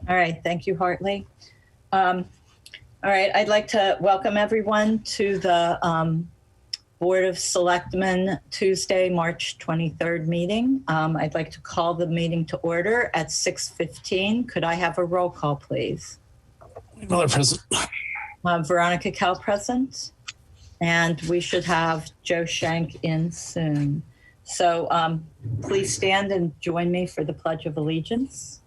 All right, thank you, Hartley. All right, I'd like to welcome everyone to the Board of Selectmen Tuesday, March 23rd meeting. I'd like to call the meeting to order at 6:15. Could I have a roll call, please? Miller present. Veronica Kell present. And we should have Joe Shank in soon. So please stand and join me for the Pledge of Allegiance.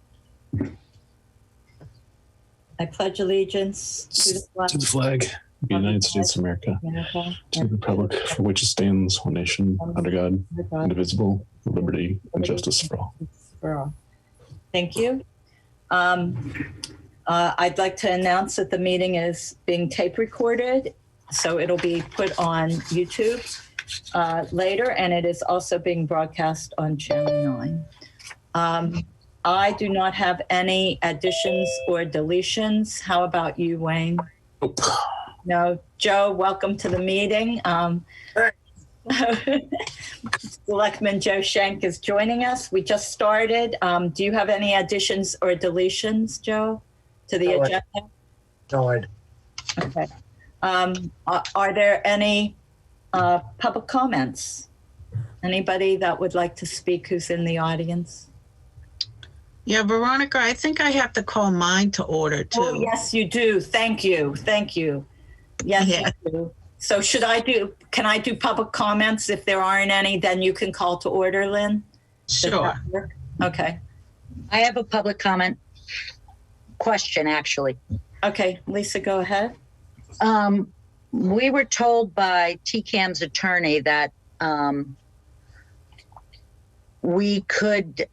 I pledge allegiance to the flag of the United States of America, to the republic for which it stands, one nation, under God, indivisible, with liberty and justice for all. Thank you. I'd like to announce that the meeting is being tape recorded, so it'll be put on YouTube later, and it is also being broadcast on Channel 9. I do not have any additions or deletions. How about you, Wayne? Nope. No. Joe, welcome to the meeting. Selectman Joe Shank is joining us. We just started. Do you have any additions or deletions, Joe, to the agenda? No, I. Okay. Are there any public comments? Anybody that would like to speak who's in the audience? Yeah, Veronica, I think I have to call mine to order too. Oh, yes, you do. Thank you. Thank you. Yes, Yeah. you do. So can I do public comments? If there aren't any, then you can call to order, Lynn? Does Sure. that work? Okay. I have a public comment question, actually. Okay, Lisa, go ahead. We were told by TCAM's attorney that we could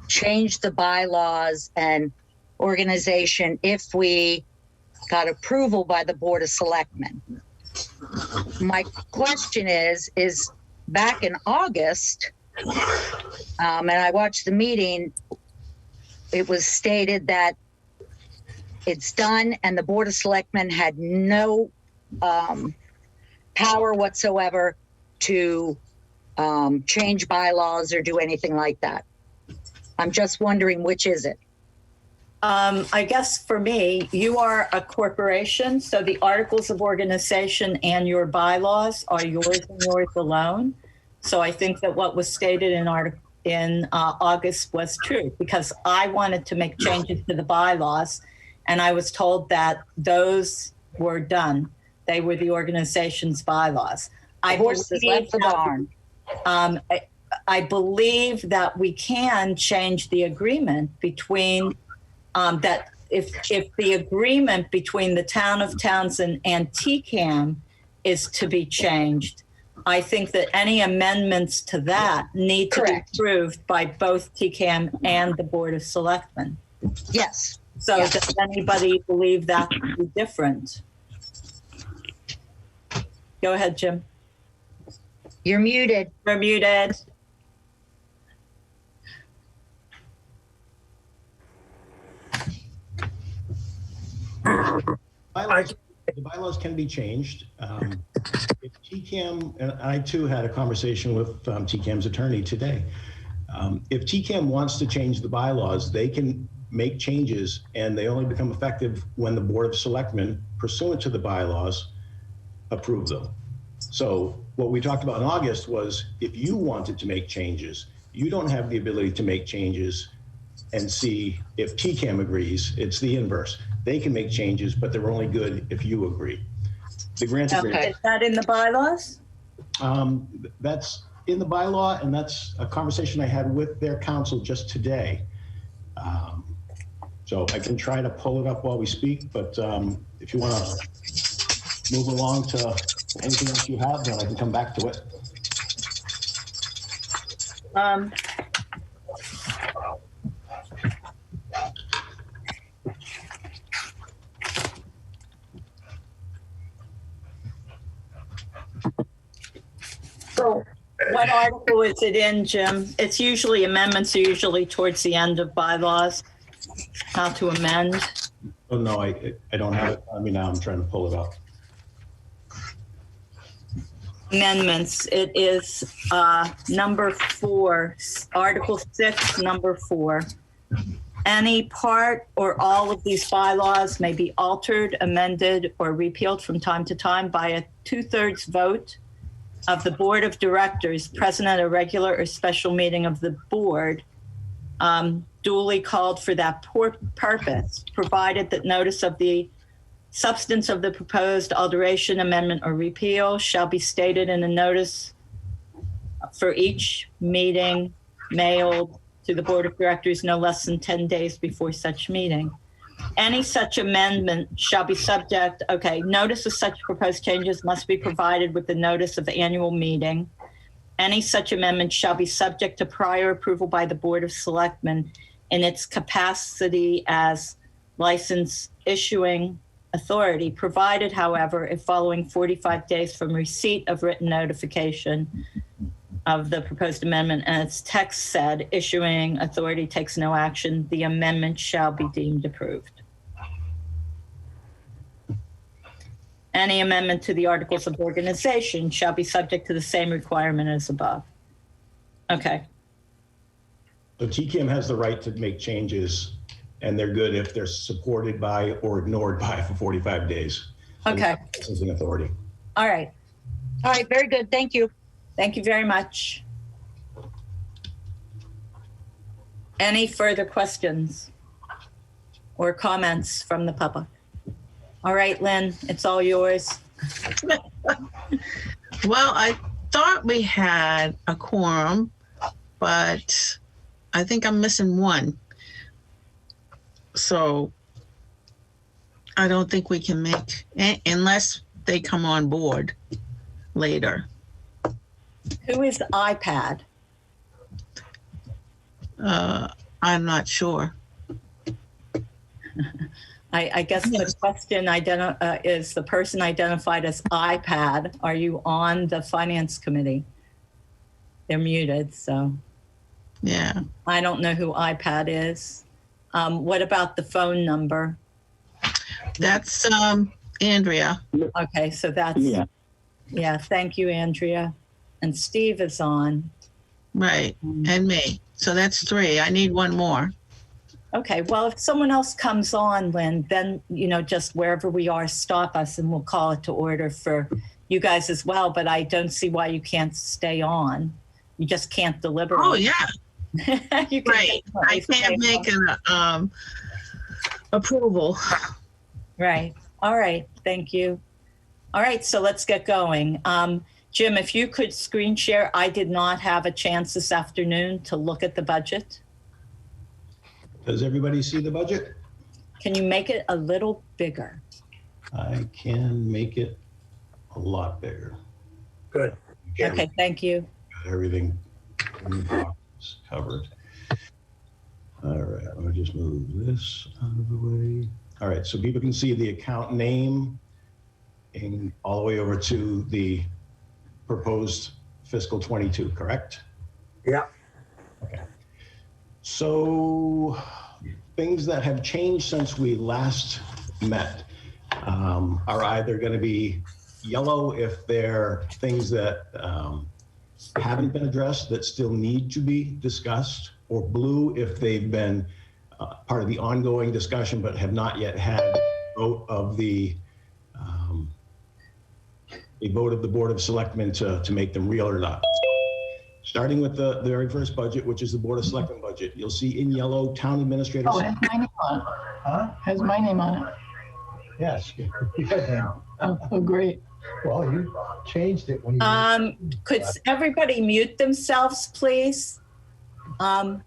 change the bylaws and organization if we got approval by the Board of Selectmen. My question is back in August, and I watched the meeting, it was stated that it's done and the Board of Selectmen had no power whatsoever to change bylaws or do anything like that. I'm just wondering, which is it? I guess for me, you are a corporation, so the articles of organization and your bylaws are yours and yours alone. So I think that what was stated in August was true, because I wanted to make changes to the bylaws, and I was told that those were done. They were the organization's bylaws. The horse has left the barn. I believe that we can change the agreement between that if the agreement between the town of Townsend and TCAM is to be changed, I think that any amendments to that need to Correct. be approved by both TCAM and the Board of Selectmen. Yes. So Yes. does anybody believe that to be different? Go ahead, Jim. You're muted. You're muted. The bylaws can be changed. If TCAM, and I too had a conversation with TCAM's attorney today. If TCAM wants to change the bylaws, they can make changes, and they only become effective when the Board of Selectmen, pursuant to the bylaws, approve them. So what we talked about in August was, if you wanted to make changes, you don't have the ability to make changes and see if TCAM agrees. It's the inverse. They can make changes, but they're only good if you agree. The grant agreement. Is that in the bylaws? That's in the bylaw, and that's a conversation I had with their counsel just today. So I can try to pull it up while we speak, but if you want to move along to anything else you have, then I can come back to it. So what article is it in, Jim? It's usually amendments are usually towards the end of bylaws. How to amend. Oh, no, I don't have it. I mean, now I'm trying to pull it up. Amendments. It is number 4, Article 6, number 4. Any part or all of these bylaws may be altered, amended, or repealed from time to time by a 2/3 vote of the Board of Directors present at a regular or special meeting of the board, duly called for that purpose, provided that notice of the substance of the proposed alteration, amendment, or repeal shall be stated in a notice for each meeting mailed to the Board of Directors no less than 10 days before such meeting. Any such amendment shall be subject, notice of such proposed changes must be provided with the notice of the annual meeting. Any such amendment shall be subject to prior approval by the Board of Selectmen in its capacity as license issuing authority, provided, however, if following 45 days from receipt of written notification of the proposed amendment and its text said issuing authority takes no action, the amendment shall be deemed approved. Any amendment to the Articles of Organization shall be subject to the same requirement as above. Okay. So TCAM has the right to make changes, and they're good if they're supported by or ignored by for 45 days. Okay. This is an authority. All right. All right, very good. Thank you. Thank you very much. Any further questions or comments from the public? All right, Lynn, it's all yours. Well, I thought we had a quorum, but I think I'm missing one. So I don't think we can make, unless they come on board later. Who is iPad? I'm not sure. I guess Yes. the question is the person identified as iPad. Are you on the Finance Committee? They're muted, so Yeah. I don't know who iPad is. What about the phone number? That's Andrea. Okay, so that's, yeah, thank you, Andrea. And Steve is on. Right. And me. So that's 3. I need one more. Okay, well, if someone else comes on, Lynn, then, just wherever we are, stop us and we'll call it to order for you guys as well. But I don't see why you can't stay on. You just can't deliberate. Oh, yeah. You can Right. I definitely stay can't make on. an approval. Right. All right. Thank you. All right. So let's get going. Jim, if you could screen share, I did not have a chance this afternoon to look at the budget. Does everybody see the budget? Can you make it a little bigger? I can make it a lot bigger. Good. Okay. Thank you. Got everything in the box covered. All right, let me just move this out of the way. All right, so people can see the account name and all the way over to the proposed fiscal 22, correct? Yeah. Okay. So things that have changed since we last met are either going to be yellow if they're things that haven't been addressed that still need to be discussed, or blue if they've been part of the ongoing discussion but have not yet had a vote of the Board of Selectmen to make them real or not. Starting with the very first budget, which is the Board of Selectmen budget, you'll see in yellow town administrator. Oh, it has my name on it. Huh? Has my name on it. Yes. Oh, great. Well, you changed it when you. Could everybody mute themselves, please? Fine.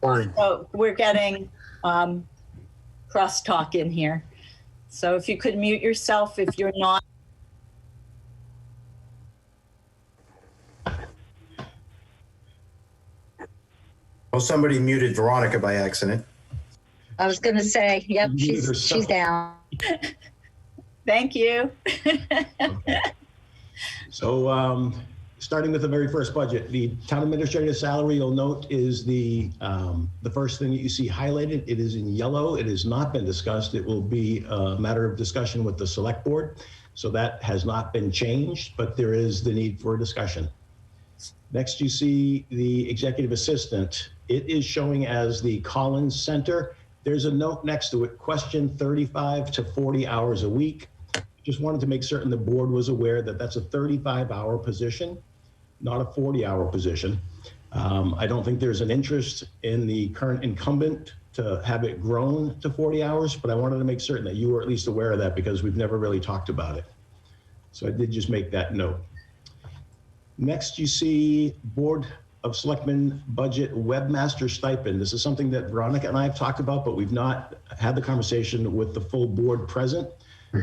So we're getting crosstalk in here. So if you could mute yourself if you're not. Well, somebody muted Veronica by accident. I was going to say, yep, Muted herself. she's down. Thank you. Okay. So starting with the very first budget, the town administrator salary, you'll note, is the first thing that you see highlighted. It is in yellow. It has not been discussed. It will be a matter of discussion with the select board. So that has not been changed, but there is the need for a discussion. Next, you see the executive assistant. It is showing as the Collins Center. There's a note next to it, question 35 to 40 hours a week. Just wanted to make certain the board was aware that that's a 35-hour position, not a 40-hour position. I don't think there's an interest in the current incumbent to have it grown to 40 hours, but I wanted to make certain that you were at least aware of that because we've never really talked about it. So I did just make that note. Next, you see Board of Selectmen budget webmaster stipend. This is something that Veronica and I have talked about, but we've not had the conversation with the full board present.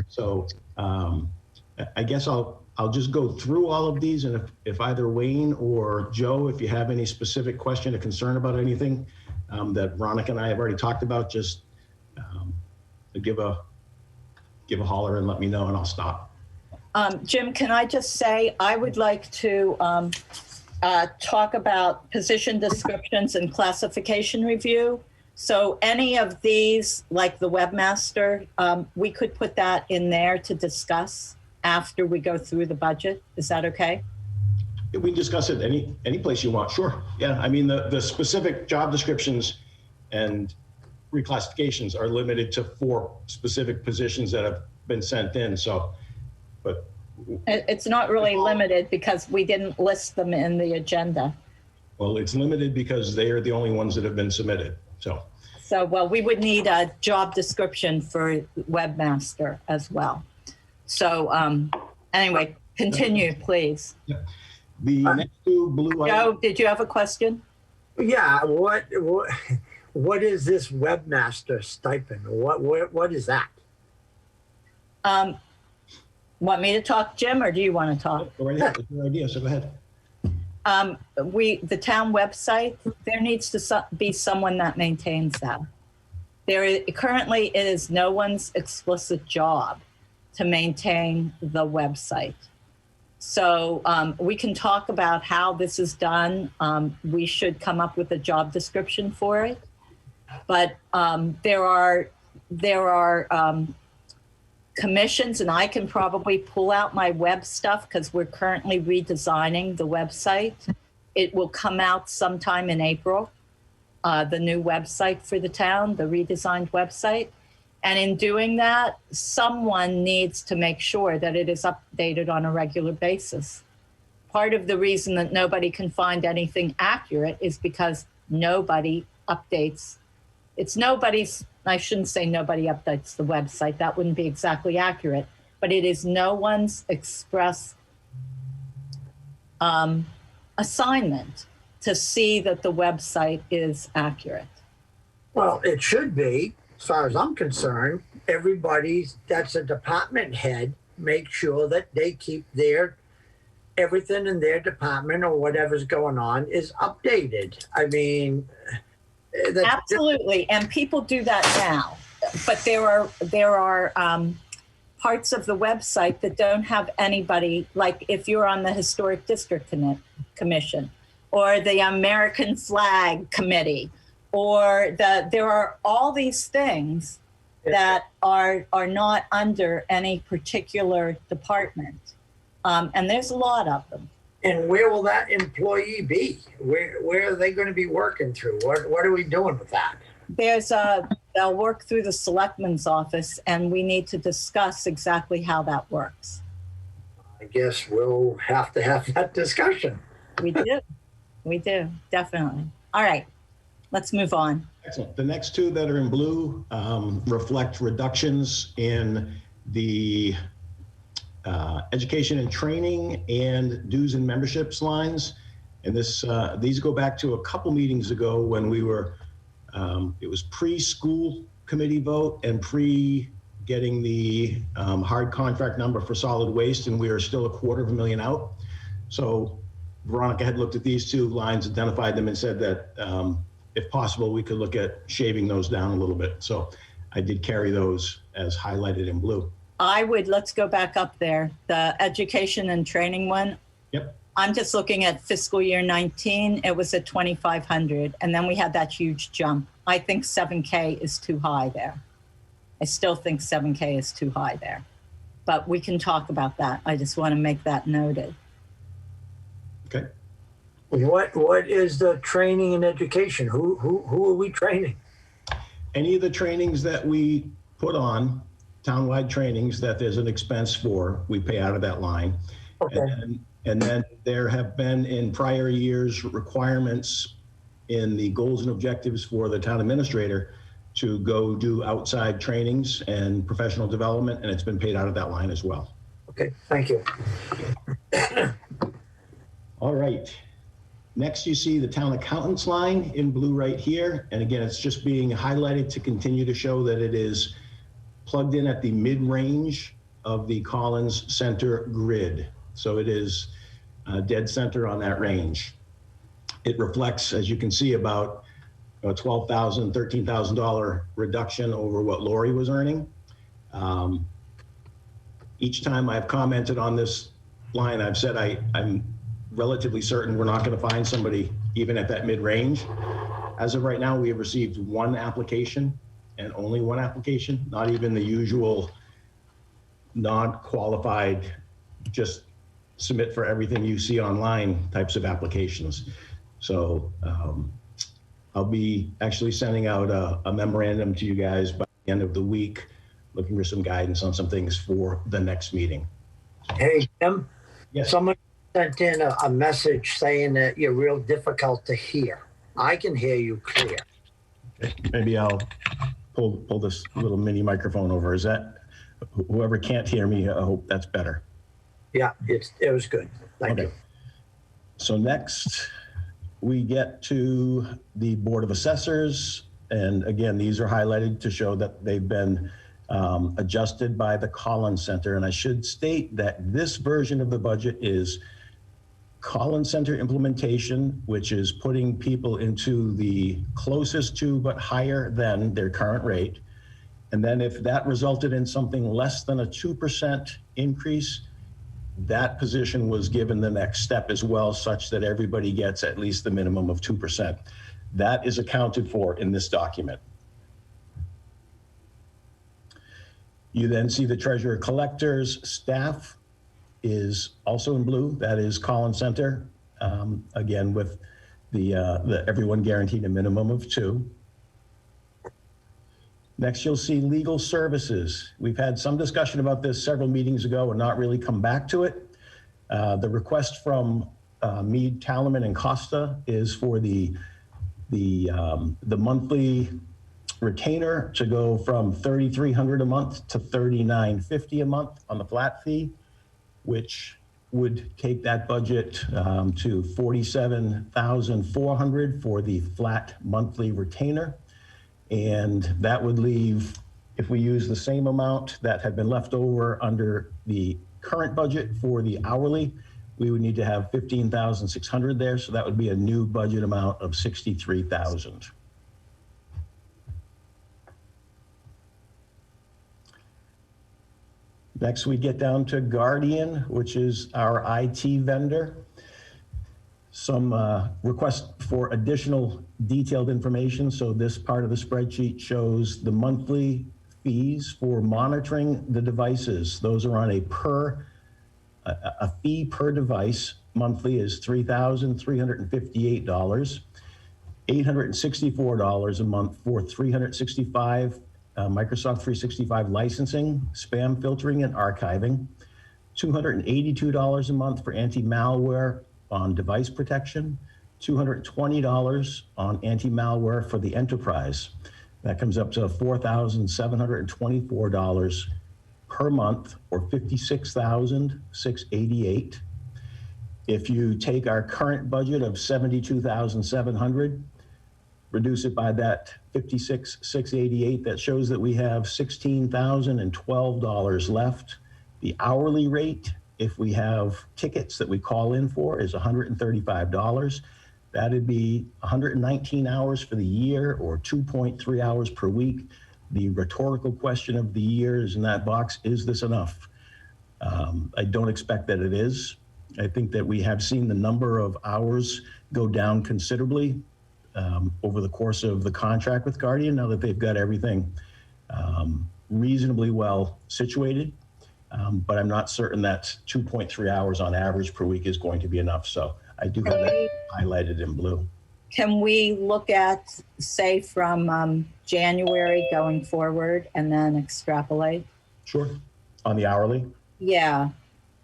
So I guess I'll just go through all of these, and if either Wayne or Joe, if you have any specific question or concern about anything that Veronica and I have already talked about, just give a holler and let me know, and I'll stop. Jim, can I just say, I would like to talk about position descriptions and classification review. So any of these, like the webmaster, we could put that in there to discuss after we go through the budget. Is that okay? We can discuss it any place you want, sure. Yeah, I mean, the specific job descriptions and reclassifications are limited to 4 specific positions that have been sent in, so, but. It's not really limited because we didn't list them in the agenda. Well, it's limited because they are the only ones that have been submitted, so. So, well, we would need a job description for webmaster as well. So anyway, continue, please. The next 2 blue items. Joe, did you have a question? Yeah, what is this webmaster stipend? What is that? Want me to talk, Jim, or do you want to talk? Go right ahead, it's your idea, so go ahead. The town website, there needs to be someone that maintains that. Currently, it is no one's explicit job to maintain the website. So we can talk about how this is done. We should come up with a job description for it. But there are commissions, and I can probably pull out my web stuff because we're currently redesigning the website. It will come out sometime in April, the new website for the town, the redesigned website. And in doing that, someone needs to make sure that it is updated on a regular basis. Part of the reason that nobody can find anything accurate is because nobody updates. It's nobody's, I shouldn't say nobody updates the website. That wouldn't be exactly accurate, but it is no one's express assignment to see that the website is accurate. Well, it should be, as far as I'm concerned. Everybody that's a department head, make sure that they keep everything in their department or whatever's going on is updated. I mean, absolutely, and people do that now. But there are parts of the website that don't have anybody. Like if you're on the Historic District Commission or the American Flag Committee, or there are all these things that are not under any particular department, and there's a lot of them. And where will that employee be? Where are they going to be working through? What are we doing with that? They'll work through the Selectmen's office, and we need to discuss exactly how that works. I guess we'll have to have that discussion. We do, definitely. All right, let's move on. Excellent. The next 2 that are in blue reflect reductions in the education and training and dues and memberships lines. And these go back to a couple meetings ago when we were, it was pre-school committee vote and getting the hard contract number for solid waste, and we are still $250,000 out. So Veronica had looked at these 2 lines, identified them, and said that if possible, we could look at shaving those down a little bit. So I did carry those as highlighted in blue. Let's go back up there. The education and training one. Yep. I'm just looking at fiscal year 19. It was at 2,500. And then we had that huge jump. I think 7K is too high there. I still think 7K is too high there. But we can talk about that. I just want to make that noted. Okay. What is the training and education? Who are we training? Any of the trainings that we put on, townwide trainings that there's an expense for, we pay out of that line. Okay. And then there have been in prior years requirements in the goals and objectives for the town administrator to go do outside trainings and professional development, and it's been paid out of that line as well. Okay, thank you. All right. Next, you see the town accountant's line in blue right here. And again, it's just being highlighted to continue to show that it is plugged in at the mid-range of the Collins Center grid. So it is dead center on that range. It reflects, as you can see, about a $12,000, $13,000 reduction over what Lori was earning. Each time I've commented on this line, I've said I'm relatively certain we're not going to find somebody even at that mid-range. As of right now, we have received one application and only one application, not even the usual non-qualified, just submit for everything you see online types of applications. So I'll be actually sending out a memorandum to you guys by the end of the week, looking for some guidance on some things for the next meeting. Hey, Tim, Yes. someone sent in a message saying that you're real difficult to hear. I can hear you clear. Maybe I'll pull this little mini microphone over. Is that, whoever can't hear me, I hope that's better. Yeah, it was good. Thank you. So next, we get to the Board of Assessors. And again, these are highlighted to show that they've been adjusted by the Collins Center. And I should state that this version of the budget is Collins Center implementation, which is putting people into the closest to but higher than their current rate. And then if that resulted in something less than a 2% increase, that position was given the next step as well, such that everybody gets at least the minimum of 2%. That is accounted for in this document. You then see the treasurer collector's staff is also in blue. That is Collins Center, again with the everyone guaranteed a minimum of 2. Next, you'll see legal services. We've had some discussion about this several meetings ago and not really come back to it. The request from Mead, Talaman, and Costa is for the monthly retainer to go from $3,300 a month to $3,950 a month on the flat fee, which would take that budget to $47,400 for the flat monthly retainer. And that would leave, if we use the same amount that had been left over under the current budget for the hourly, we would need to have $15,600 there. So that would be a new budget amount of $63,000. Next, we get down to Guardian, which is our IT vendor. Some requests for additional detailed information. So this part of the spreadsheet shows the monthly fees for monitoring the devices. Those are on a fee per device. Monthly is $3,358, $864 a month for 365 Microsoft 365 licensing, spam filtering, and archiving, $282 a month for anti-malware on device protection, $220 on anti-malware for the enterprise. That comes up to $4,724 per month, or $56,688. If you take our current budget of $72,700, reduce it by that $56,688, that shows that we have $16,012 left. The hourly rate, if we have tickets that we call in for, is $135. That'd be 119 hours for the year, or 2.3 hours per week. The rhetorical question of the year is in that box: is this enough? I don't expect that it is. I think that we have seen the number of hours go down considerably over the course of the contract with Guardian, now that they've got everything reasonably well situated. But I'm not certain that 2.3 hours on average per week is going to be enough. So I do have that highlighted in blue. Can we look at, say, from January going forward and then extrapolate? Sure. On the hourly? Yeah.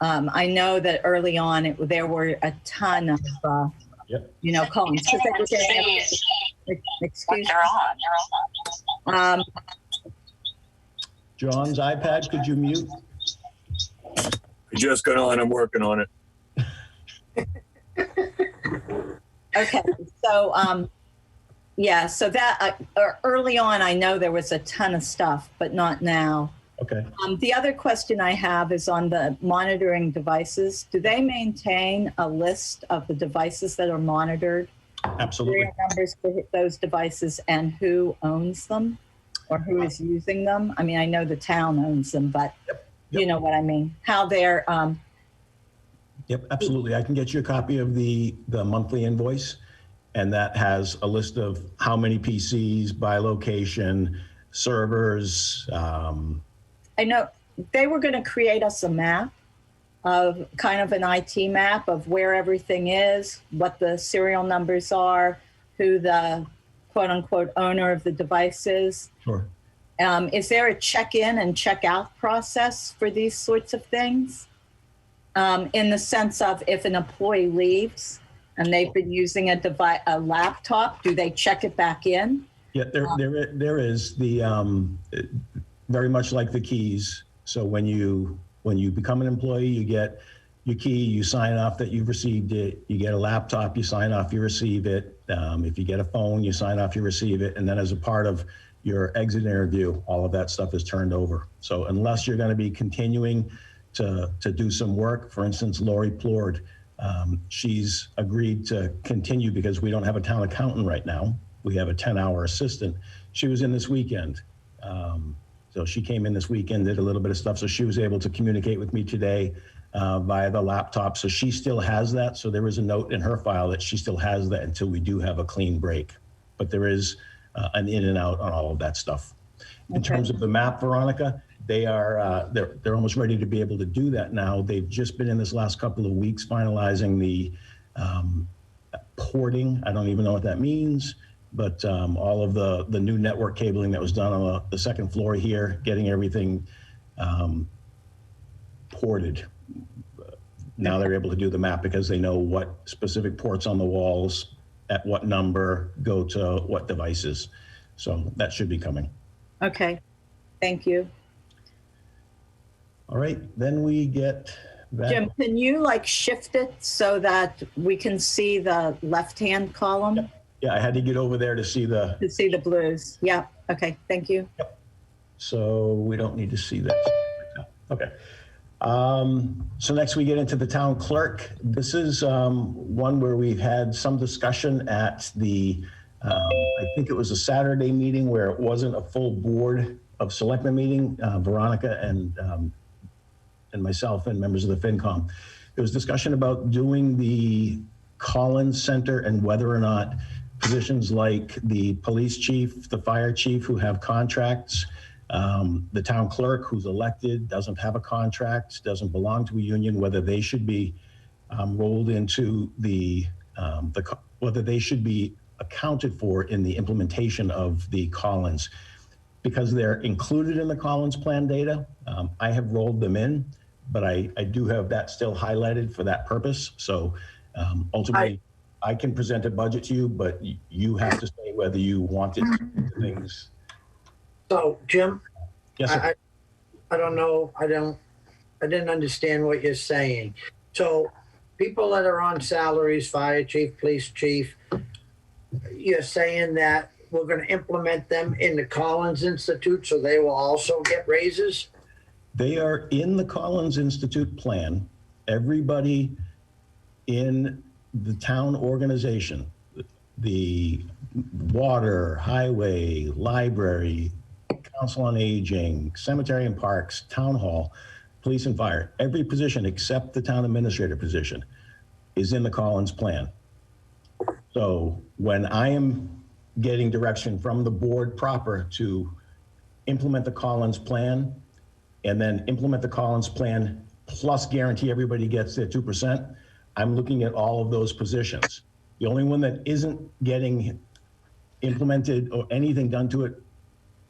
I know that early on there were a ton of, Yep. columns. Excuse me. John's iPad, could you mute? I just got on. I'm working on it. Okay. So, so that early on, I know there was a ton of stuff, but not now. Okay. The other question I have is on the monitoring devices. Do they maintain a list of the devices that are monitored? Absolutely. Serial numbers for those devices and who owns them or who is using them? I mean, I know the town owns them, but you know what I mean? How they're... Yep, absolutely. I can get you a copy of the monthly invoice, and that has a list of how many PCs by location, servers. I know they were going to create us a map of kind of an IT map of where everything is, what the serial numbers are, who the quote unquote owner of the device is. Sure. Is there a check-in and check-out process for these sorts of things? In the sense of if an employee leaves and they've been using a laptop, do they check it back in? Yeah, there is the very much like the keys. So when you become an employee, you get your key, you sign off that you've received it. You get a laptop, you sign off you receive it. If you get a phone, you sign off you receive it. And then as a part of your exit interview, all of that stuff is turned over. So unless you're going to be continuing to do some work, for instance, Lori Plord, she's agreed to continue because we don't have a town accountant right now. We have a 10-hour assistant. She was in this weekend. So she came in this weekend, did a little bit of stuff. So she was able to communicate with me today via the laptop. So she still has that. So there is a note in her file that she still has that until we do have a clean break. But there is an in and out on all of that stuff. In terms of the map, Veronica, they are they're almost ready to be able to do that now. They've just been in this last couple of weeks finalizing the porting. I don't even know what that means, but all of the new network cabling that was done on the second floor here, getting everything ported. Now they're able to do the map because they know what specific ports on the walls, at what number, go to what devices. So that should be coming. Okay, thank you. All right, then we get back. Jim, can you shift it so that we can see the left-hand column? Yeah, I had to get over there to see the... To see the blues. Yeah, okay, thank you. Yep. So we don't need to see that. Okay. So next we get into the town clerk. This is one where we've had some discussion at the, I think it was a Saturday meeting where it wasn't a full board of selectmen meeting, Veronica and myself and members of the FinCom. There was discussion about doing the Collins Center and whether or not positions like the police chief, the fire chief who have contracts, the town clerk who's elected, doesn't have a contract, doesn't belong to a union, whether they should be rolled into whether they should be accounted for in the implementation of the Collins. Because they're included in the Collins plan data, I have rolled them in, but I do have that still highlighted for that purpose. So ultimately, I can present a budget to you, but you have to say whether you wanted things. So, Jim, Yes, sir. I don't know. I didn't understand what you're saying. So, people that are on salaries, fire chief, police chief, you're saying that we're going to implement them in the Collins Institute so they will also get raises? They are in the Collins Institute plan. Everybody in the town organization, the water, highway, library, council on aging, cemetery and parks, town hall, police and fire, every position except the town administrator position is in the Collins plan. So when I am getting direction from the board proper to implement the Collins plan and then implement the Collins plan plus guarantee everybody gets their 2%, I'm looking at all of those positions. The only one that isn't getting implemented or anything done to it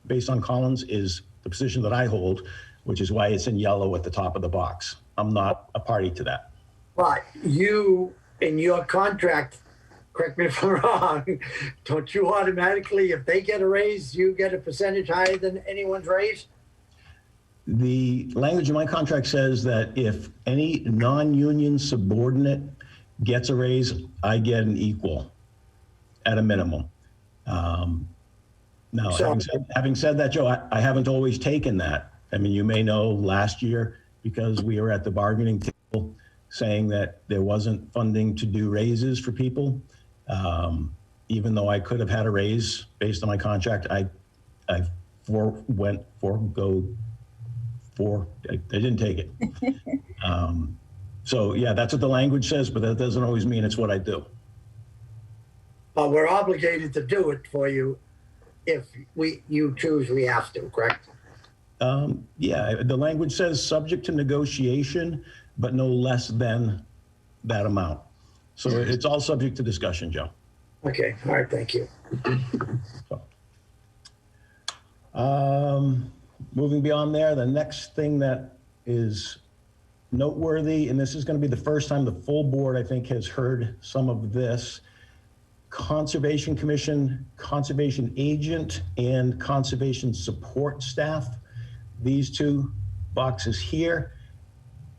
based on Collins is the position that I hold, which is why it's in yellow at the top of the box. I'm not a party to that. But you, in your contract, correct me if I'm wrong, don't you automatically, if they get a raise, you get a percentage higher than anyone's raise? The language in my contract says that if any non-union subordinate gets a raise, I get an equal at a minimum. Now, So- having said that, Joe, I haven't always taken that. I mean, you may know last year, because we were at the bargaining table saying that there wasn't funding to do raises for people. Even though I could have had a raise based on my contract, I didn't take it. So yeah, that's what the language says, but that doesn't always mean it's what I do. But we're obligated to do it for you if you choose we have to, correct? Yeah, the language says subject to negotiation, but no less than that amount. So it's all subject to discussion, Joe. Okay, all right, thank you. Moving beyond there, the next thing that is noteworthy, and this is going to be the first time the full board, I think, has heard some of this, Conservation Commission, conservation agent, and conservation support staff. These two boxes here,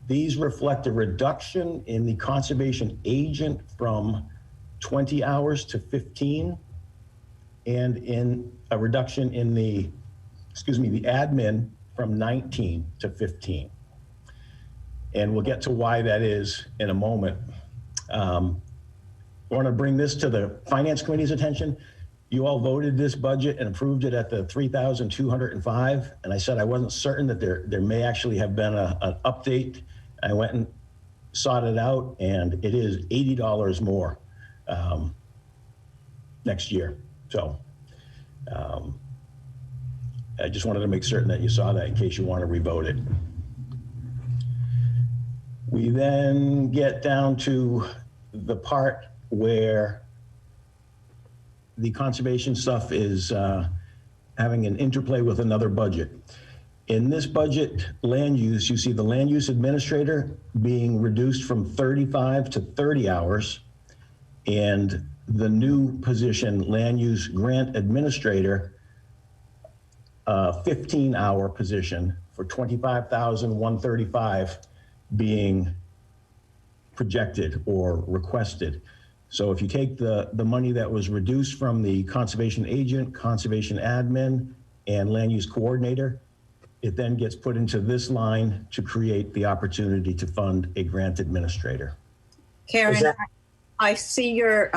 these reflect a reduction in the conservation agent from 20 hours to 15, and in a reduction in the admin from 19 to 15. And we'll get to why that is in a moment. I want to bring this to the Finance Committee's attention. You all voted this budget and approved it at the 3,205. And I said I wasn't certain that there may actually have been an update. I went and sought it out, and it is $80 more next year. So I just wanted to make certain that you saw that in case you want to revote it. We then get down to the part where the conservation stuff is having an interplay with another budget. In this budget, land use, you see the land use administrator being reduced from 35 to 30 hours, and the new position, land use grant administrator, 15-hour position for $25,135 being projected or requested. So if you take the money that was reduced from the conservation agent, conservation admin, and land use coordinator, it then gets put into this line to create the opportunity to fund a grant administrator. Karen, I see your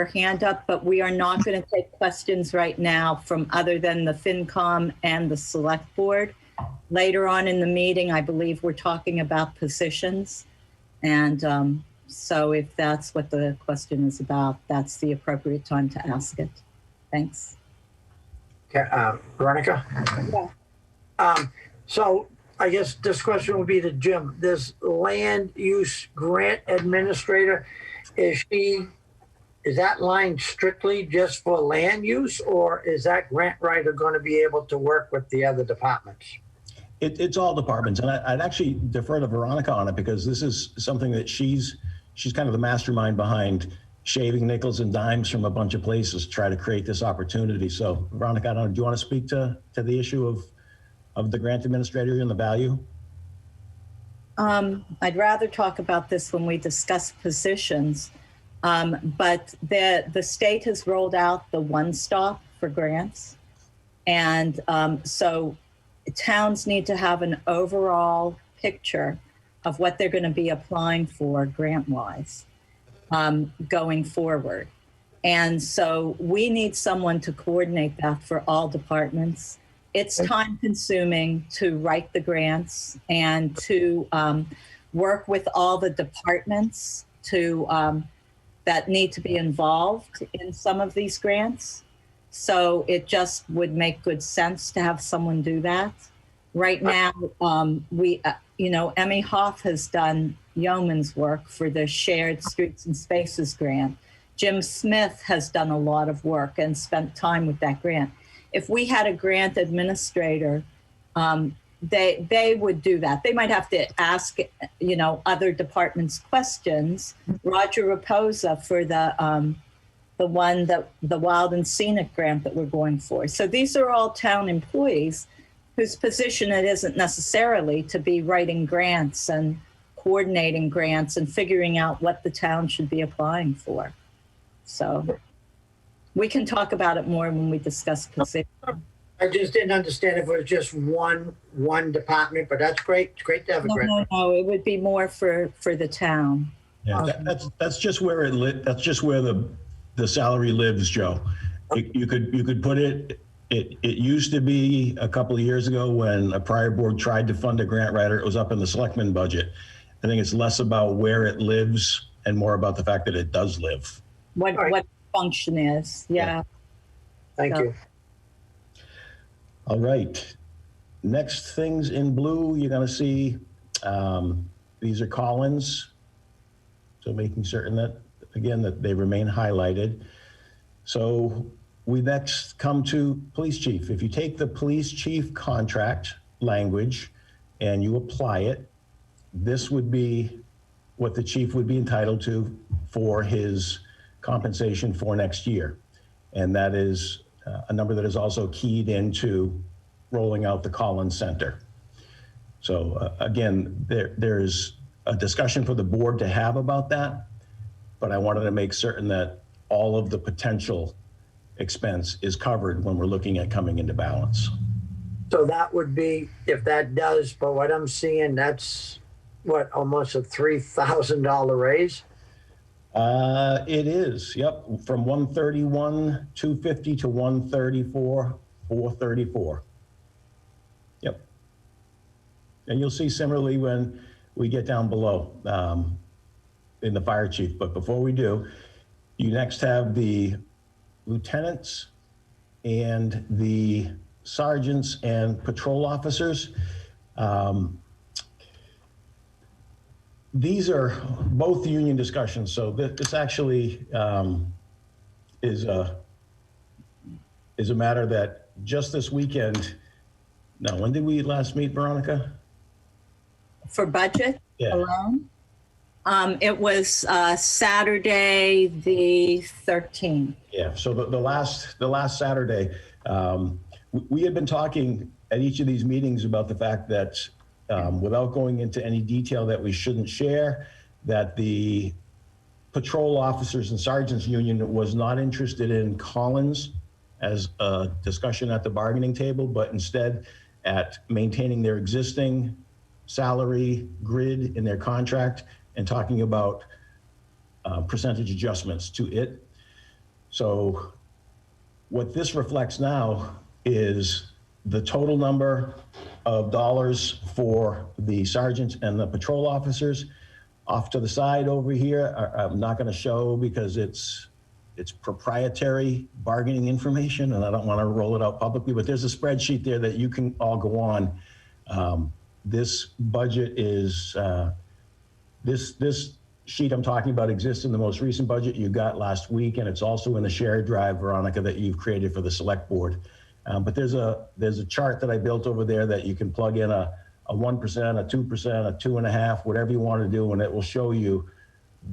hand up, but we are not going to take questions right now from other than the FinCom and the Select Board. Later on in the meeting, I believe we're talking about positions. And so if that's what the question is about, that's the appropriate time to ask it. Thanks. Veronica? Yeah. So I guess this question will be to Jim. This land use grant administrator, is that line strictly just for land use, or is that grant writer going to be able to work with the other departments? It's all departments, and I'd actually defer to Veronica on it because this is something that she's kind of the mastermind behind shaving nickels and dimes from a bunch of places to try to create this opportunity. So Veronica, I don't know, do you want to speak to the issue of the grant administrator and the value? I'd rather talk about this when we discuss positions, but the state has rolled out the one-stop for grants. And so towns need to have an overall picture of what they're going to be applying for grant-wise going forward. And so we need someone to coordinate that for all departments. It's time-consuming to write the grants and to work with all the departments that need to be involved in some of these grants. So it just would make good sense to have someone do that. Right now, Emmy Hoff has done yeoman's work for the Shared Streets and Spaces grant. Jim Smith has done a lot of work and spent time with that grant. If we had a grant administrator, they would do that. They might have to ask, other departments questions. Roger Raposa for the Wild and Scenic grant that we're going for. So these are all town employees whose position it isn't necessarily to be writing grants and coordinating grants and figuring out what the town should be applying for. So we can talk about it more when we discuss position. I just didn't understand if it was just one department, but that's great. It's great to have a grant. No, it would be more for the town. Yeah, that's just where that's just where the salary lives, Joe. You could put it. It used to be a couple of years ago when a prior board tried to fund a grant writer. It was up in the Selectmen budget. I think it's less about where it lives and more about the fact that it does live. What function is? Yeah. Thank you. All right. Next things in blue, you're going to see these are Collins. So making certain that, again, that they remain highlighted. So we next come to police chief. If you take the police chief contract language and you apply it, this would be what the chief would be entitled to for his compensation for next year. And that is a number that is also keyed into rolling out the Collins Center. So again, there's a discussion for the board to have about that, but I wanted to make certain that all of the potential expense is covered when we're looking at coming into balance. So that would be, if that does, but what I'm seeing, that's what, almost a $3,000 raise? It is, yep, from 131,250 to 134,434. Yep. And you'll see similarly when we get down below in the fire chief. But before we do, you next have the lieutenants and the sergeants and patrol officers. These are both union discussions, so this actually is a matter that just this weekend. Now, when did we last meet, Veronica? For budget Yeah. alone? It was Saturday, the 13th. Yeah. So the last Saturday, we had been talking at each of these meetings about the fact that without going into any detail that we shouldn't share, that the patrol officers and sergeants union was not interested in Collins as a discussion at the bargaining table, but instead at maintaining their existing salary grid in their contract and talking about percentage adjustments to it. So what this reflects now is the total number of dollars for the sergeants and the patrol officers. Off to the side over here, I'm not going to show because it's proprietary bargaining information and I don't want to roll it out publicly, but there's a spreadsheet there that you can all go on. This budget is, this sheet I'm talking about exists in the most recent budget you got last week, and it's also in the shared drive, Veronica, that you've created for the select board. But there's a chart that I built over there that you can plug in a 1%, a 2%, a 2.5%, whatever you want to do, and it will show you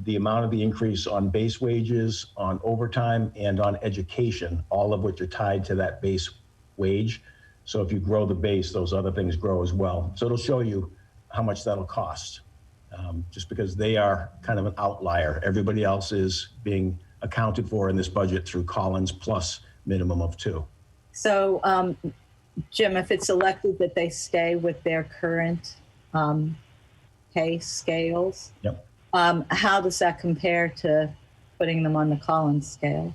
the amount of the increase on base wages, on overtime, and on education, all of which are tied to that base wage. So if you grow the base, those other things grow as well. So it'll show you how much that'll cost, just because they are kind of an outlier. Everybody else is being accounted for in this budget through Collins plus minimum of 2. So, Jim, if it's elected that they stay with their current pay scales, Yep. How does that compare to putting them on the Collins scales?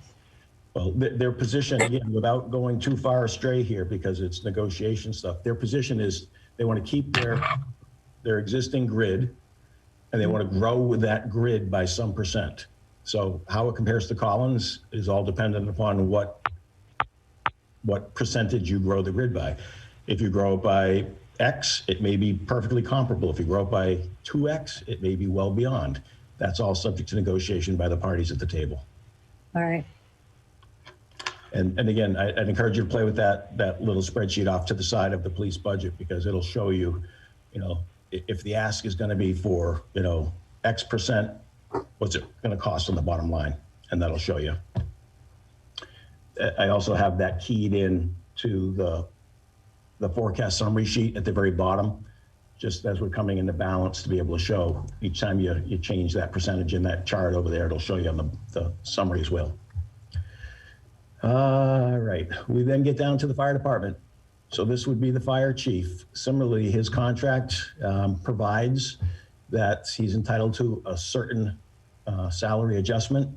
Well, their position, again, without going too far astray here, because it's negotiation stuff, their position is they want to keep their existing grid, and they want to grow with that grid by some percent. So how it compares to Collins is all dependent upon what percentage you grow the grid by. If you grow it by X, it may be perfectly comparable. If you grow up by 2X, it may be well beyond. That's all subject to negotiation by the parties at the table. All right. And again, I'd encourage you to play with that little spreadsheet off to the side of the police budget, because it'll show you, if the ask is going to be for, X percent, what's it going to cost on the bottom line? And that'll show you. I also have that keyed in to the forecast summary sheet at the very bottom, just as we're coming into balance, to be able to show each time you change that percentage in that chart over there, it'll show you on the summary as well. All right, we then get down to the fire department. So this would be the fire chief. Similarly, his contract provides that he's entitled to a certain salary adjustment.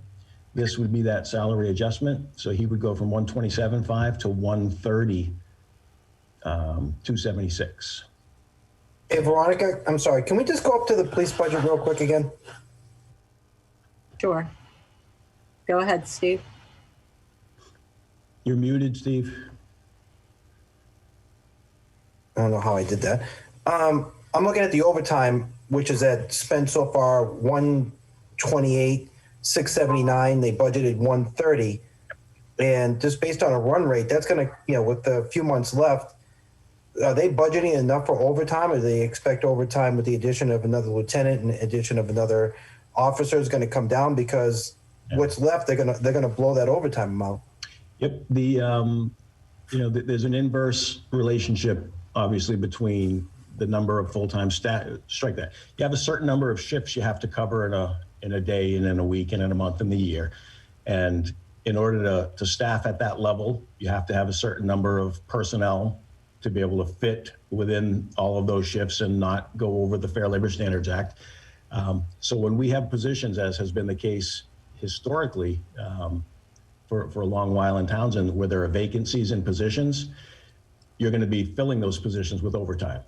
This would be that salary adjustment. So he would go from 127.5 to 130, 276. Hey, Veronica, I'm sorry. Can we just go up to the police budget real quick again? Sure. Go ahead, Steve. You're muted, Steve. I don't know how I did that. I'm looking at the overtime, which is at spent so far 128,679. They budgeted 130, and just based on a run rate, that's going to, with the few months left, are they budgeting enough for overtime, or do they expect overtime with the addition of another lieutenant and addition of another officer is going to come down? Because what's left, they're going to blow that overtime amount. Yep. There's an inverse relationship, obviously, between the number of full-time staff. Strike that. You have a certain number of shifts you have to cover in a day and in a week and in a month in the year. And in order to staff at that level, you have to have a certain number of personnel to be able to fit within all of those shifts and not go over the Fair Labor Standards Act. So when we have positions, as has been the case historically, for a long while in Townsend, where there are vacancies in positions, you're going to be filling those positions with overtime.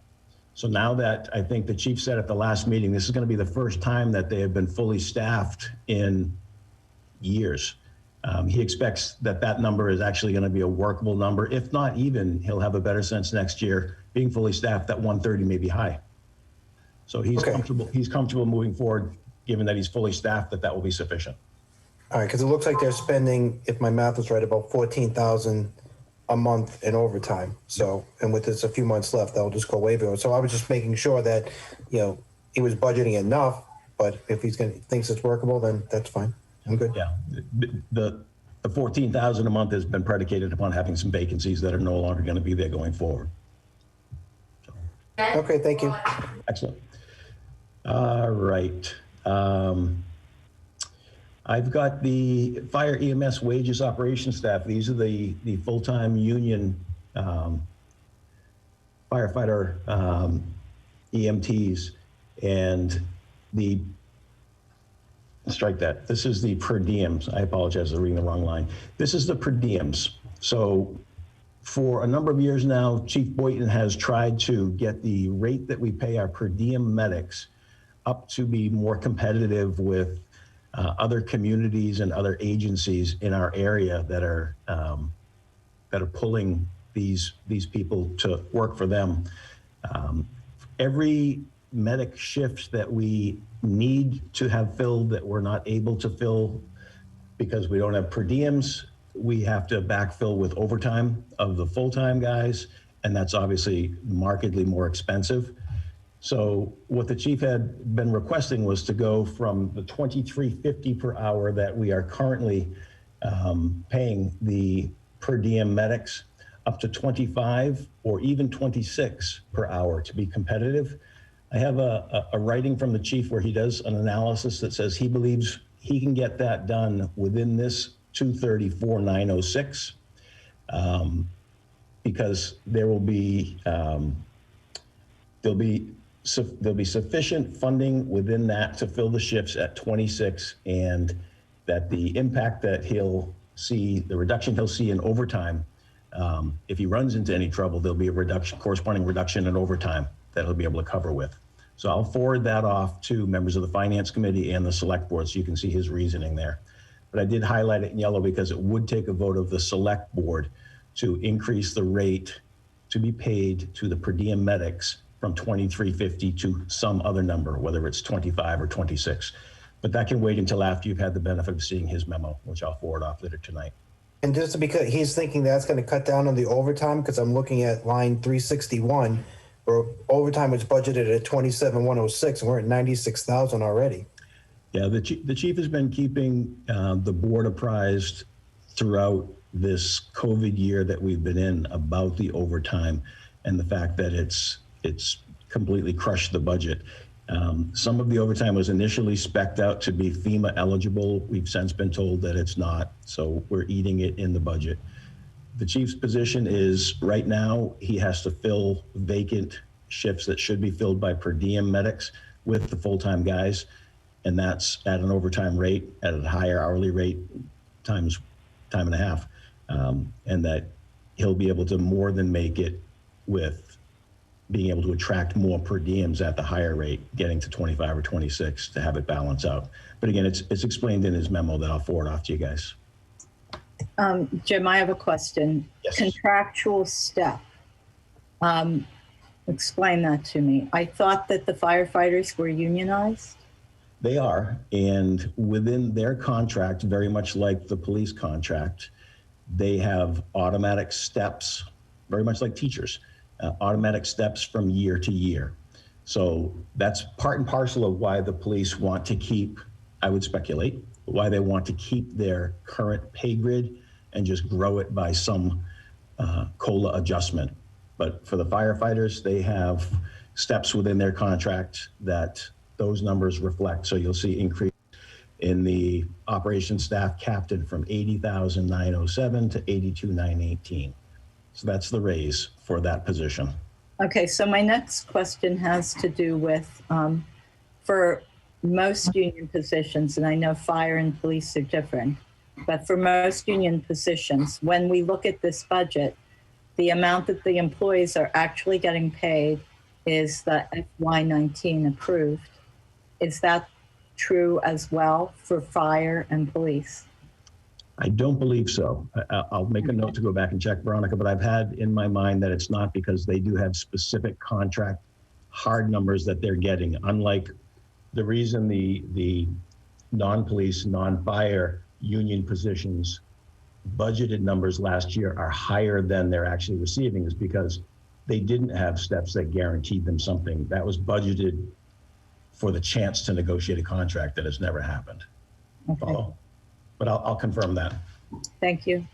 So now that, I think the chief said at the last meeting, this is going to be the first time that they have been fully staffed in years. He expects that number is actually going to be a workable number. If not even, he'll have a better sense next year, being fully staffed, that 130 may be high. So he's comfortable moving forward, given that he's fully staffed, that will be sufficient. All right, because it looks like they're spending, if my math is right, about 14,000 a month in overtime. So, and with this a few months left, that'll just go way beyond. So I was just making sure that, he was budgeting enough, but if thinks it's workable, then that's fine. I'm good. Yeah, the 14,000 a month has been predicated upon having some vacancies that are no longer going to be there going forward. So. Okay, thank you. Excellent. All right. I've got the fire EMS wages operations staff. These are the full-time union firefighter EMTs, and strike that. This is the per diems. I apologize for reading the wrong line. This is the per diems. So for a number of years now, Chief Boynton has tried to get the rate that we pay our per diem medics up to be more competitive with other communities and other agencies in our area that are pulling these people to work for them. Every medic shift that we need to have filled that we're not able to fill because we don't have per diems, we have to backfill with overtime of the full-time guys, and that's obviously markedly more expensive. So what the chief had been requesting was to go from the $23.50 per hour that we are currently paying the per diem medics up to 25 or even 26 per hour to be competitive. I have a writing from the chief where he does an analysis that says he believes he can get that done within this 234,906 because there'll be sufficient funding within that to fill the shifts at 26, and that the impact that he'll see, the reduction he'll see in overtime, if he runs into any trouble, there'll be a corresponding reduction in overtime that he'll be able to cover with. So I'll forward that off to members of the Finance Committee and the Select Board so you can see his reasoning there. But I did highlight it in yellow because it would take a vote of the Select Board to increase the rate to be paid to the per diem medics from 2350 to some other number, whether it's 25 or 26. But that can wait until after you've had the benefit of seeing his memo, which I'll forward off later tonight. And just because he's thinking that's going to cut down on the overtime, because I'm looking at line 361, where overtime was budgeted at 27,106, and we're at 96,000 already. Yeah, the chief has been keeping the board apprised throughout this COVID year that we've been in about the overtime and the fact that it's completely crushed the budget. Some of the overtime was initially spec'd out to be FEMA eligible. We've since been told that it's not, so we're eating it in the budget. The chief's position is right now he has to fill vacant shifts that should be filled by per diem medics with the full-time guys, and that's at an overtime rate at a higher hourly rate times time and a half, and that he'll be able to more than make it with being able to attract more per diems at the higher rate, getting to 25 or 26 to have it balance out. But again, it's explained in his memo that I'll forward off to you guys. Jim, I have a question. Yes. Contractual step. Explain that to me. I thought that the firefighters were unionized. They are, and within their contract, very much like the police contract, they have automatic steps, very much like teachers, automatic steps from year to year. So that's part and parcel of why the police want to keep, I would speculate, why they want to keep their current pay grid and just grow it by some COLA adjustment. But for the firefighters, they have steps within their contract that those numbers reflect. So you'll see increase in the operations staff captain from 80,907 to 82,918. So that's the raise for that position. Okay, so my next question has to do with, for most union positions, and I know fire and police are different, but for most union positions, when we look at this budget, the amount that the employees are actually getting paid is the FY19 approved. Is that true as well for fire and police? I don't believe so. I'll make a note to go back and check, Veronica, but I've had in my mind that it's not, because they do have specific contract hard numbers that they're getting. Unlike the reason the non-police, non-fire union positions budgeted numbers last year are higher than they're actually receiving is because they didn't have steps that guaranteed them something. That was budgeted for the chance to negotiate a contract that has never happened. Okay. Follow? But I'll confirm that. Thank you.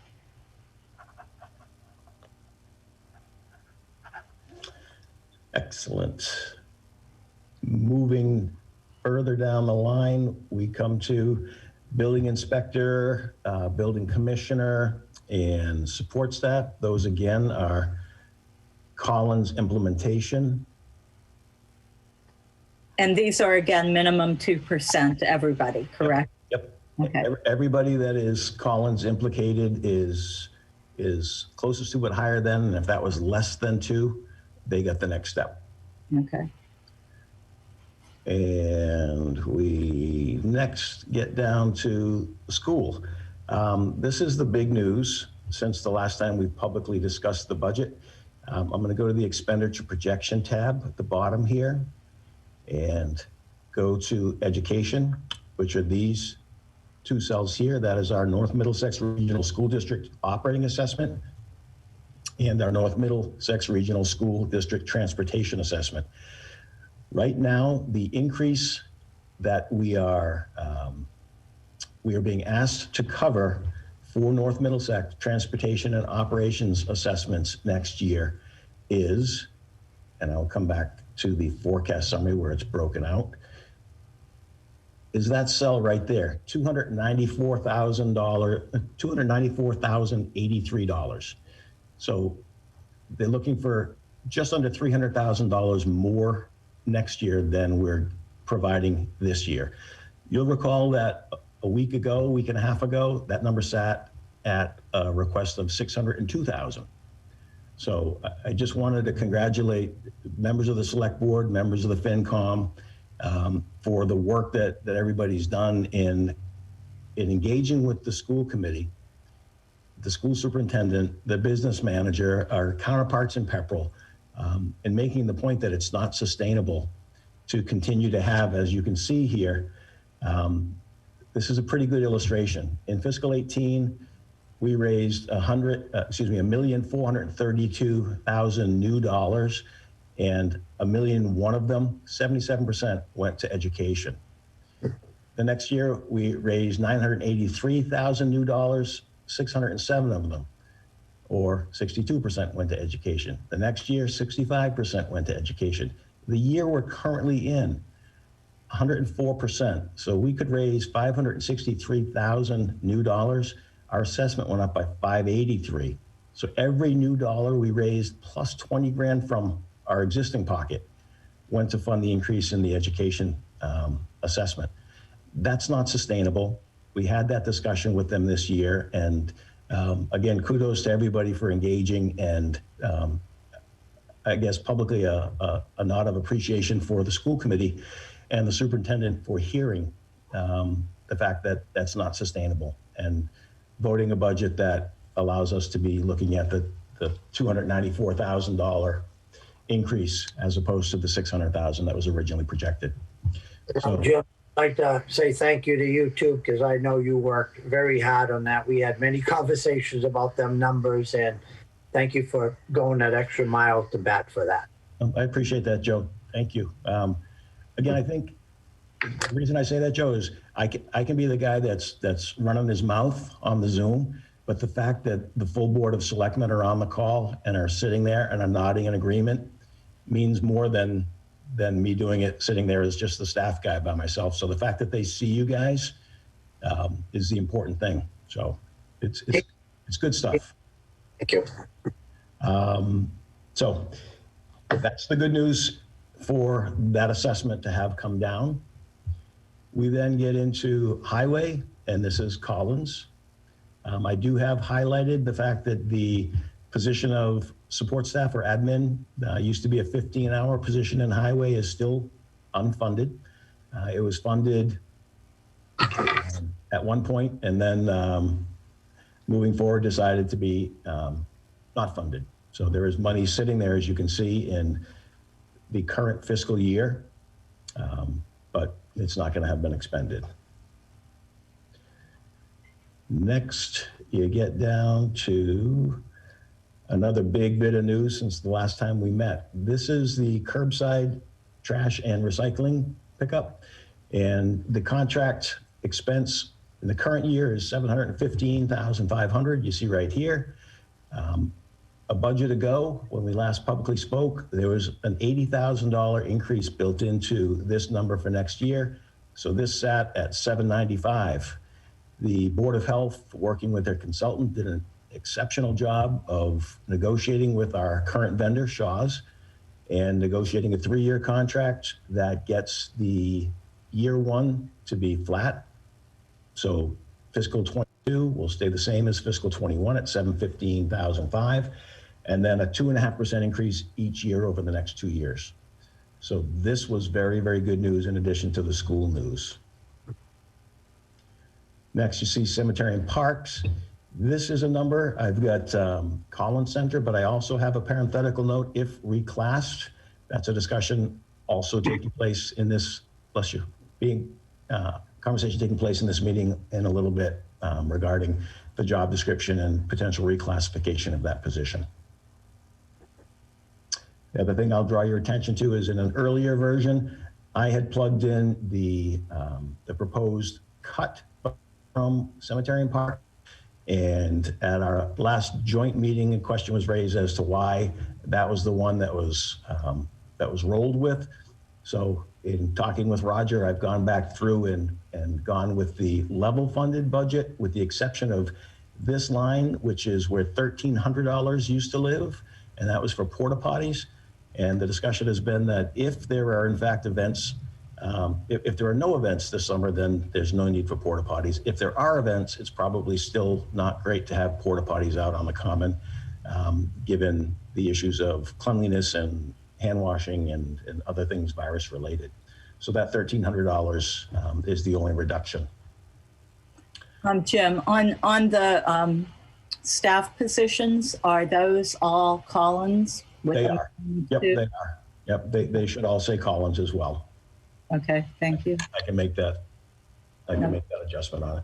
Excellent. Moving further down the line, we come to building inspector, building commissioner, and support staff. Those again are Collins implementation. And these are again, minimum 2% to everybody, correct? Yep. Okay. Everybody that is Collins implicated is closest to but higher than, and if that was less than 2, they got the next step. Okay. And we next get down to school. This is the big news since the last time we publicly discussed the budget. I'm going to go to the expenditure projection tab at the bottom here and go to education, which are these 2 cells here. That is our North Middlesex Regional School District operating assessment and our North Middlesex Regional School District transportation assessment. Right now, the increase that we are being asked to cover for North Middlesex transportation and operations assessments next year is, and I'll come back to the forecast summary where it's broken out, is that cell right there, $294,083. So they're looking for just under $300,000 more next year than we're providing this year. You'll recall that a week and a half ago, that number sat at a request of $602,000. So I just wanted to congratulate members of the select board, members of the FinCom, for the work that everybody's done in engaging with the school committee the school superintendent, the business manager, our counterparts in Pepperell, and making the point that it's not sustainable to continue to have, as you can see here, this is a pretty good illustration. In fiscal 18, we raised $1,432,000 new dollars, and $1 million, one of them, 77% went to education. The next year, we raised $983,000 new dollars, 607 of them, or 62% went to education. The next year, 65% went to education. The year we're currently in, 104%. So we could raise 563,000 new dollars. Our assessment went up by 583. So every new dollar we raised plus 20 grand from our existing pocket went to fund the increase in the education assessment. That's not sustainable. We had that discussion with them this year. And again, kudos to everybody for engaging, and I guess publicly a nod of appreciation for the school committee and the superintendent for hearing the fact that that's not sustainable, and voting a budget that allows us to be looking at the $294,000 increase as opposed to the $600,000 that was originally projected. So, Jim, I'd like to say thank you to you too, because I know you worked very hard on that. We had many conversations about them numbers, and thank you for going that extra mile to bat for that. I appreciate that, Joe. Thank you. Again, I think the reason I say that, Joe, is I can be the guy that's running his mouth on the Zoom, but the fact that the full board of selectmen are on the call and are sitting there and are nodding in agreement means more than me doing it sitting there as just the staff guy by myself. So the fact that they see you guys is the important thing. So it's good stuff. Thank you. So that's the good news for that assessment to have come down. We then get into highway, and this is Collins. I do have highlighted the fact that the position of support staff or admin used to be a 15-hour position in highway is still unfunded. It was funded at one point, and then moving forward decided to be not funded. So there is money sitting there, as you can see, in the current fiscal year, but it's not going to have been expended. Next, you get down to another big bit of news since the last time we met. This is the curbside trash and recycling pickup, and the contract expense in the current year is $715,500. You see right here. A budget ago, when we last publicly spoke, there was an $80,000 increase built into this number for next year. So this sat at $795,000. The Board of Health, working with their consultant, did an exceptional job of negotiating with our current vendor, Shaw's, and negotiating a 3-year contract that gets the year one to be flat. So fiscal 22 will stay the same as fiscal 21 at $715,500, and then a 2.5% increase each year over the next 2 years. So this was very, very good news in addition to the school news. Next, you see cemetery and parks. This is a number. I've got Collins Center, but I also have a parenthetical note, if reclassed. That's a discussion also taking place in this, bless you, conversation taking place in this meeting in a little bit regarding the job description and potential reclassification of that position. The other thing I'll draw your attention to is in an earlier version, I had plugged in the proposed cut from cemetery and park. And at our last joint meeting, a question was raised as to why that was the one that was rolled with. So in talking with Roger, I've gone back through and gone with the level funded budget, with the exception of this line, which is where $1,300 used to live, and that was for porta potties. And the discussion has been that if there are in fact events, if there are no events this summer, then there's no need for porta potties. If there are events, it's probably still not great to have porta potties out on the common, given the issues of cleanliness and hand washing and other things virus related. So that $1,300 is the only reduction. Jim, on the staff positions, are those all Collins? with They them are. Yep, too? they are. Yep, they should all say Collins as well. Okay, thank you. I can make that adjustment on it.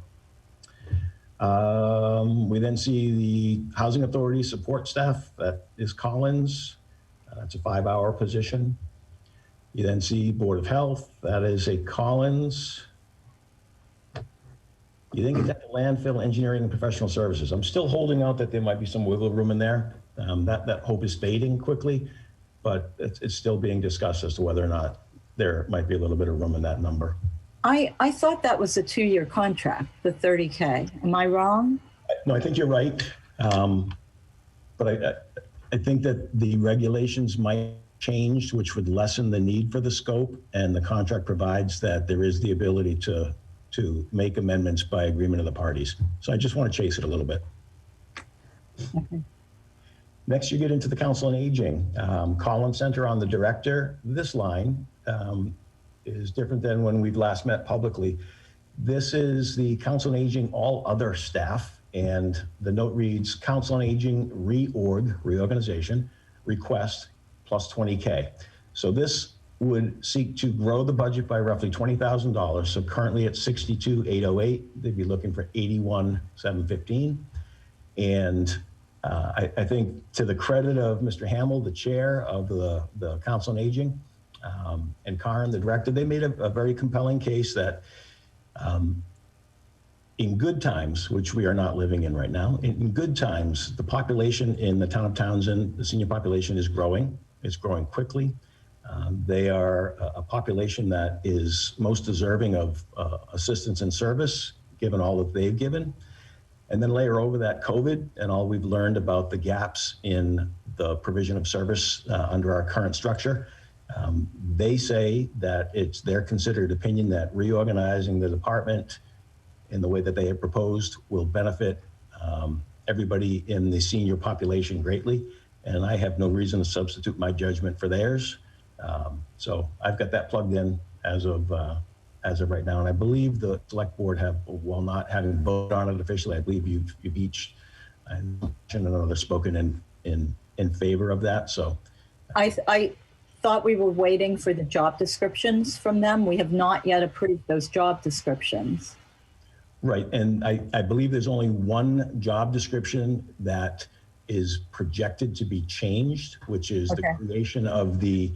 We then see the Housing Authority support staff, that is Collins. That's a 5-hour position. You then see Board of Health, that is a Collins. You then get down to landfill, engineering, and professional services. I'm still holding out that there might be some wiggle room in there. That hope is fading quickly, but it's still being discussed as to whether or not there might be a little bit of room in that number. I thought that was a 2-year contract, the 30K. Am I wrong? No, I think you're right. But I think that the regulations might change, which would lessen the need for the scope, and the contract provides that there is the ability to make amendments by agreement of the parties. So I just want to chase it a little bit. Okay. Next, you get into the Council on Aging. Collins Center on the director. This line is different than when we've last met publicly. This is the Council on Aging, all other staff, and the note reads, Council on Aging reorganization request plus 20K. So this would seek to grow the budget by roughly $20,000. So currently at 62,808, they'd be looking for 81,715. And I think to the credit of Mr. Hamill, the chair of the Council on Aging, and Karen, the director, they made a very compelling case that in good times, which we are not living in right now, in good times, the population in the town of Townsend, the senior population is growing. It's growing quickly. They are a population that is most deserving of assistance and service, given all that they've given. And then layer over that COVID and all we've learned about the gaps in the provision of service under our current structure. They say that it's their considered opinion that reorganizing the department in the way that they have proposed will benefit everybody in the senior population greatly. And I have no reason to substitute my judgment for theirs. So I've got that plugged in as of right now. And I believe the select board have, while not having voted on it officially, I believe you've each and another spoken in favor of that. So I thought we were waiting for the job descriptions from them. We have not yet approved those job descriptions. right. And I believe there's only one job description that is projected to be changed, which is the creation of the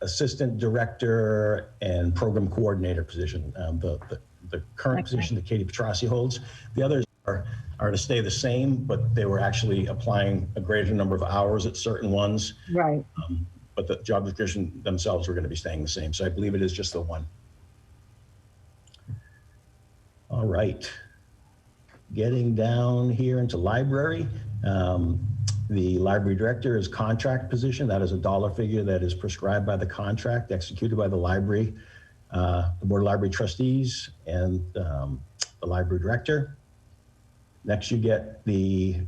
assistant director and program coordinator position, the current position that Katie Petrossi holds. The others are to stay the same, but they were actually applying a greater number of hours at certain ones. Right. But the job description themselves were going to be staying the same. So I believe it is just the one. All right. Getting down here into library. The library director is contract position. That is a dollar figure that is prescribed by the contract, executed by the library, the board of library trustees, and the library director. Next, you get the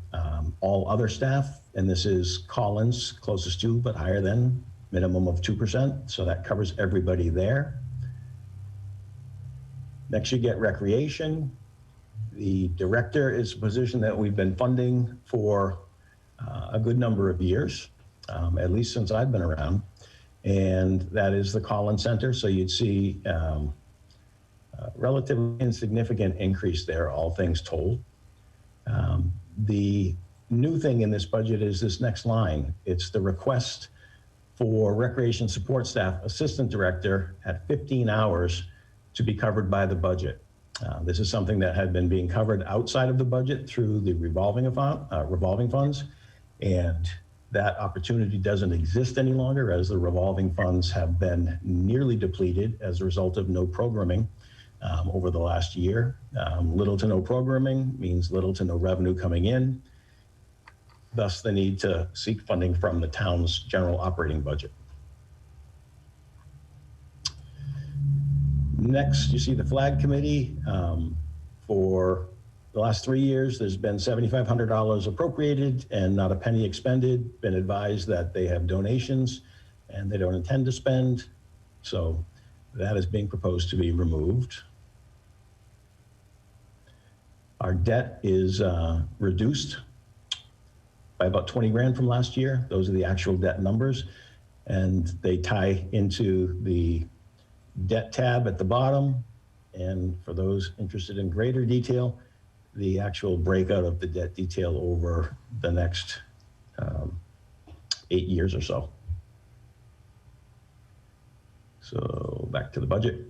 all other staff, and this is Collins, closest to, but higher than, minimum of 2%. So that covers everybody there. Next, you get recreation. The director is a position that we've been funding for a good number of years, at least since I've been around. And that is the Collins Center. So you'd see a relatively insignificant increase there, all things told. The new thing in this budget is this next line. It's the request for recreation support staff assistant director at 15 hours to be covered by the budget. This is something that had been being covered outside of the budget through the revolving funds, and that opportunity doesn't exist any longer, as the revolving funds have been nearly depleted as a result of no programming over the last year. Little to no programming means little to no revenue coming in, thus the need to seek funding from the town's general operating budget. Next, you see the flag committee. For the last 3 years, there's been $7,500 appropriated and not a penny expended. Been advised that they have donations and they don't intend to spend. So that is being proposed to be removed. Our debt is reduced by about 20 grand from last year. Those are the actual debt numbers, and they tie into the debt tab at the bottom. And for those interested in greater detail, the actual breakout of the debt detail over the next 8 years or so. So back to the budget.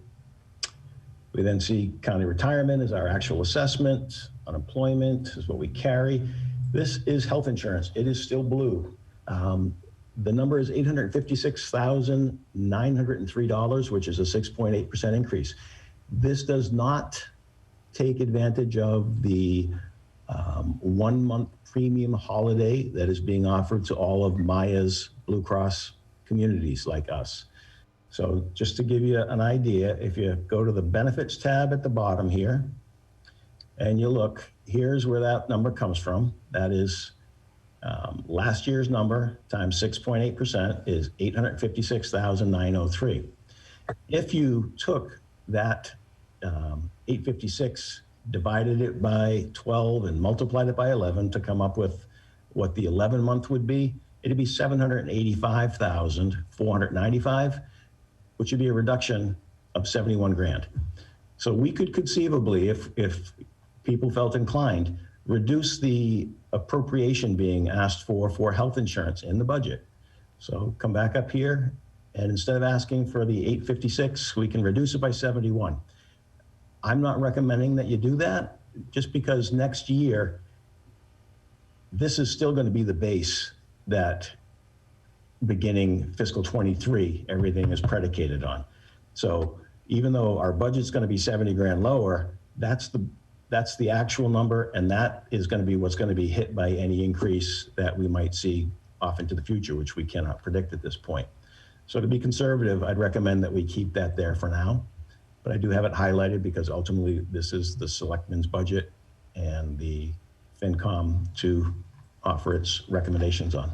We then see county retirement is our actual assessment. Unemployment is what we carry. This is health insurance. It is still blue. The number is $856,903, which is a 6.8% increase. This does not take advantage of the 1 month premium holiday that is being offered to all of Maya's Blue Cross communities like us. So just to give you an idea, if you go to the benefits tab at the bottom here and you look, here's where that number comes from. That is last year's number times 6.8% is 856,903. If you took that 856, divided it by 12 and multiplied it by 11 to come up with what the 11 month would be, it'd be 785,495, which would be a reduction of 71 grand. So we could conceivably, if people felt inclined, reduce the appropriation being asked for health insurance in the budget. So come back up here, and instead of asking for the 856, we can reduce it by 71. I'm not recommending that you do that, just because next year, this is still going to be the base that beginning fiscal 23, everything is predicated on. So even though our budget's going to be 70 grand lower, that's the actual number, and that is going to be what's going to be hit by any increase that we might see off into the future, which we cannot predict at this point. So to be conservative, I'd recommend that we keep that there for now, but I do have it highlighted because ultimately this is the Selectmen's budget and the FinCom to offer its recommendations on.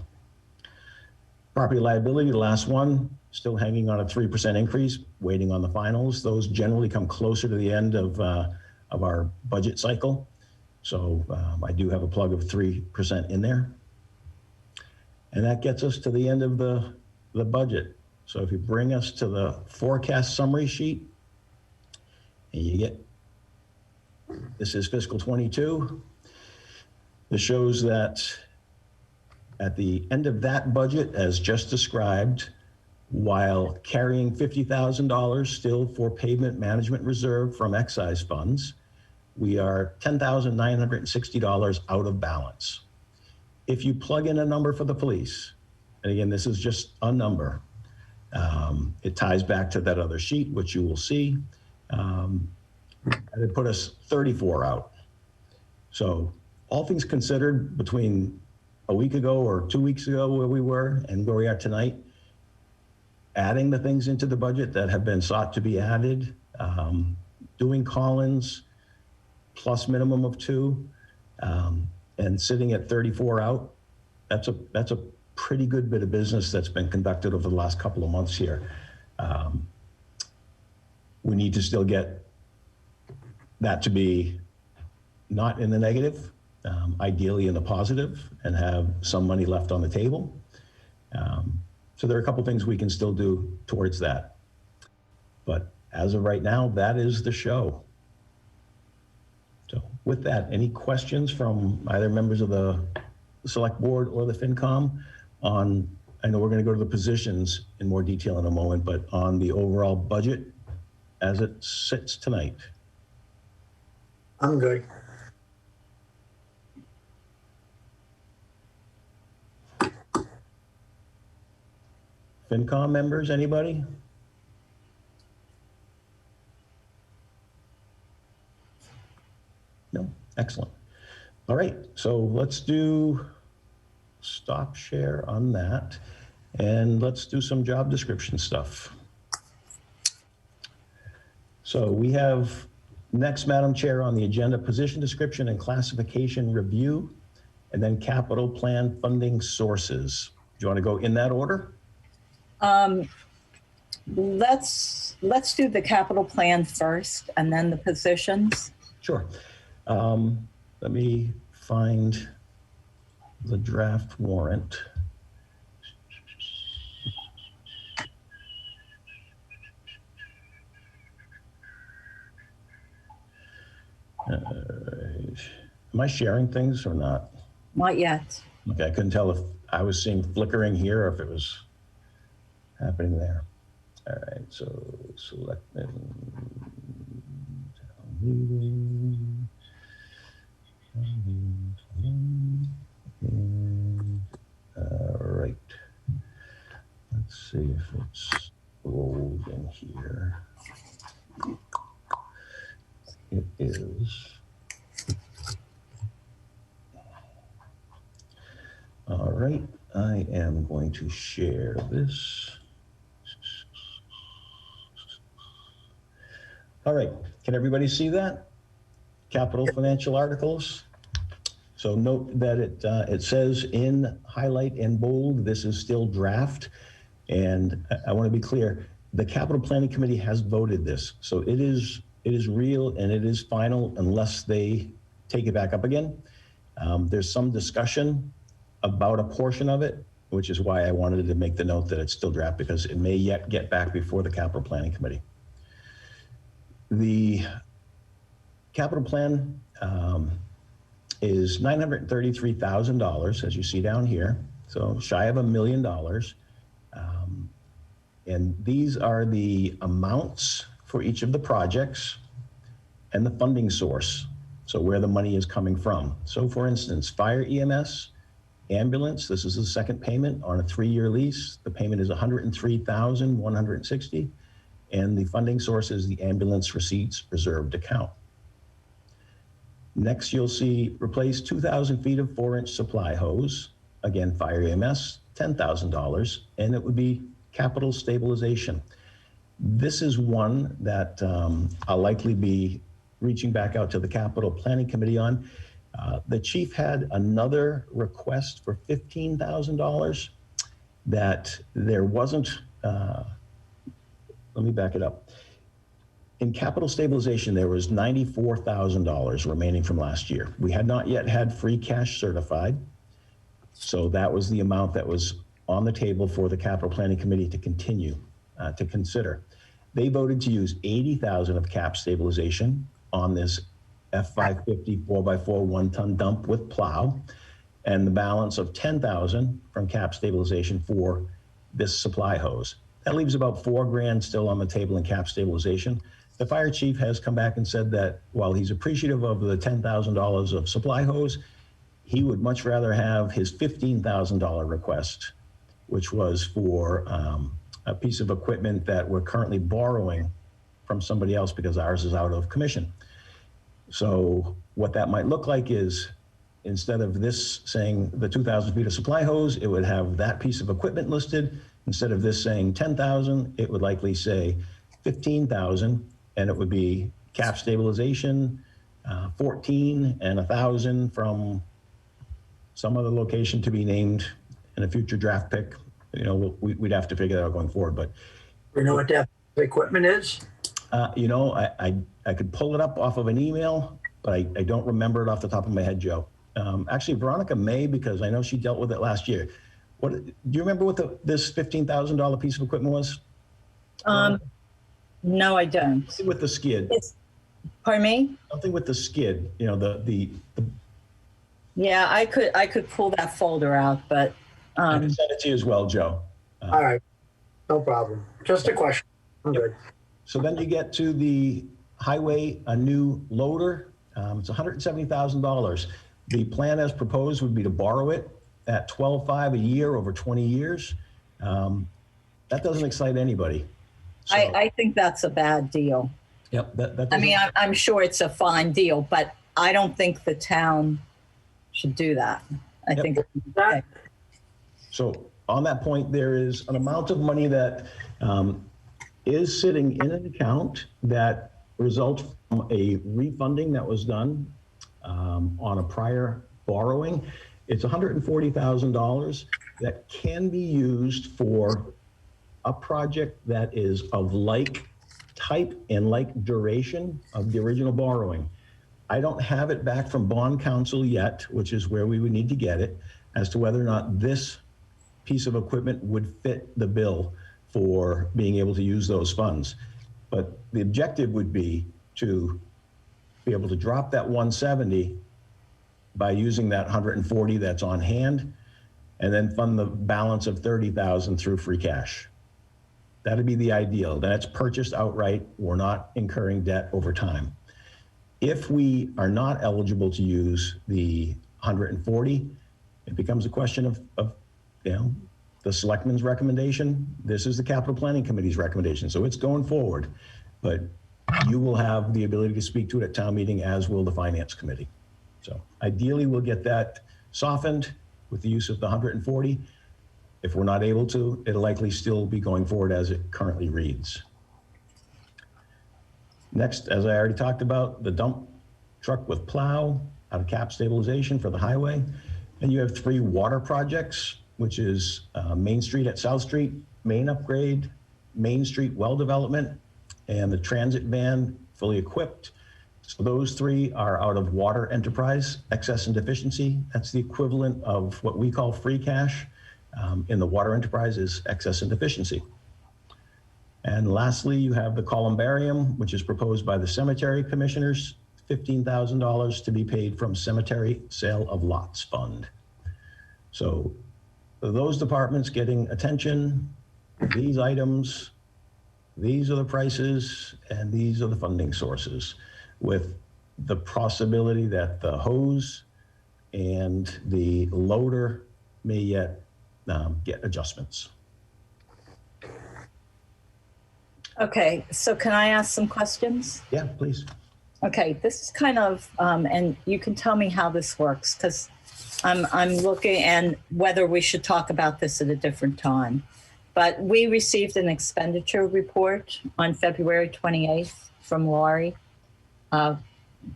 Property liability, the last one, still hanging on a 3% increase, waiting on the finals. Those generally come closer to the end of our budget cycle. So I do have a plug of 3% in there. And that gets us to the end of the budget. So if you bring us to the forecast summary sheet, and you get, this is fiscal 22. This shows that at the end of that budget, as just described, while carrying $50,000 still for pavement management reserve from excise funds, we are $10,960 out of balance. If you plug in a number for the police, and again, this is just a number, it ties back to that other sheet, which you will see, and it put us 34 out. So all things considered, between a week ago or 2 weeks ago where we were and where we are tonight, adding the things into the budget that have been sought to be added, doing call-ins plus minimum of 2, and sitting at 34 out, that's a pretty good bit of business that's been conducted over the last couple of months here. We need to still get that to be not in the negative, ideally in the positive, and have some money left on the table. So there are a couple things we can still do towards that. But as of right now, that is the show. So with that, any questions from either members of the Select Board or the FinCom on, I know we're going to go to the positions in more detail in a moment, but on the overall budget as it sits tonight? I'm good. FinCom members, anybody? No? Excellent. All right, so let's do stop share on that, and let's do some job description stuff. So we have next, Madam Chair, on the agenda, position description and classification review, and then capital plan funding sources. Do you want to go in that order? Let's do the capital plan first and then the positions. Sure. Let me find the draft warrant. Am I sharing things or not? Not yet. Okay, I couldn't tell if I was seeing flickering here or if it was happening there. All right, so selectmen, town meeting, and, all right. Let's see if it's rolled in here. It is. All right, I am going to share this. All right, can everybody see that? Capital financial articles. So note that it says in highlight and bold, this is still draft. And I want to be clear, the capital planning committee has voted this. So it is real and it is final unless they take it back up again. There's some discussion about a portion of it, which is why I wanted to make the note that it's still draft, because it may yet get back before the capital planning committee. The capital plan is $933,000, as you see down here, so shy of $1 million. And these are the amounts for each of the projects and the funding source, so where the money is coming from. So for instance, fire EMS, ambulance, this is the second payment on a 3-year lease. The payment is $103,160, and the funding source is the ambulance receipts reserved account. Next, you'll see replace 2,000 feet of 4-inch supply hose. Again, fire EMS, $10,000, and it would be capital stabilization. This is one that I'll likely be reaching back out to the capital planning committee on. The chief had another request for $15,000 that there wasn't, let me back it up. In capital stabilization, there was $94,000 remaining from last year. We had not yet had free cash certified. So that was the amount that was on the table for the capital planning committee to continue to consider. They voted to use $80,000 of cap stabilization on this F550 4x4 1-ton dump with plow, and the balance of $10,000 from cap stabilization for this supply hose. That leaves about $4,000 still on the table in cap stabilization. The fire chief has come back and said that while he's appreciative of the $10,000 of supply hose, he would much rather have his $15,000 request, which was for a piece of equipment that we're currently borrowing from somebody else because ours is out of commission. So what that might look like is, instead of this saying the 2,000 feet of supply hose, it would have that piece of equipment listed. Instead of this saying 10,000, it would likely say 15,000, and it would be cap stabilization, 14, and 1,000 from some other location to be named in a future draft pick. You know, we'd have to figure that out going forward, but. You know what that equipment is? You know, I could pull it up off of an email, but I don't remember it off the top of my head, Joe. Actually, Veronica may, because I know she dealt with it last year. What do you remember what this $15,000 piece of equipment was? No, I don't. Something with the skid. Pardon me? Something with the skid. You know, the Yeah, I could pull that folder out, but I can send it to you as well, Joe. All right, no problem. Just a question. I'm good. So then you get to the highway, a new loader. It's $170,000. The plan as proposed would be to borrow it at $12,500 a year over 20 years. That doesn't excite anybody. So, I think that's a bad deal. Yep. That I mean, I'm sure it's a fine deal, but I don't think the town should do that. I think. Okay. So on that point, there is an amount of money that is sitting in an account that results from a refunding that was done on a prior borrowing. It's $140,000 that can be used for a project that is of like type and like duration of the original borrowing. I don't have it back from bond counsel yet, which is where we would need to get it, as to whether or not this piece of equipment would fit the bill for being able to use those funds. But the objective would be to be able to drop that 170 by using that 140 that's on hand, and then fund the balance of 30,000 through free cash. That'd be the ideal. That's purchased outright. We're not incurring debt over time. If we are not eligible to use the 140, it becomes a question of the selectmen's recommendation. This is the capital planning committee's recommendation. So it's going forward, but you will have the ability to speak to it at town meeting, as will the finance committee. So ideally we'll get that softened with the use of the 140. If we're not able to, it'll likely still be going forward as it currently reads. Next, as I already talked about, the dump truck with plow out of cap stabilization for the highway. And you have 3 water projects, which is Main Street at South Street, main upgrade, Main Street well development, and the transit van fully equipped. So those 3 are out of water enterprise, excess and deficiency. That's the equivalent of what we call free cash. In the water enterprise is excess and deficiency. And lastly, you have the columbarium, which is proposed by the cemetery commissioners, $15,000 to be paid from cemetery sale of lots fund. So those departments getting attention, these items, these are the prices, and these are the funding sources, with the possibility that the hose and the loader may yet get adjustments. Okay, so can I ask some questions? Yeah, please. Okay, this is kind of, and you can tell me how this works, because I'm looking and whether we should talk about this at a different time. But we received an expenditure report on February 28th from Laurie.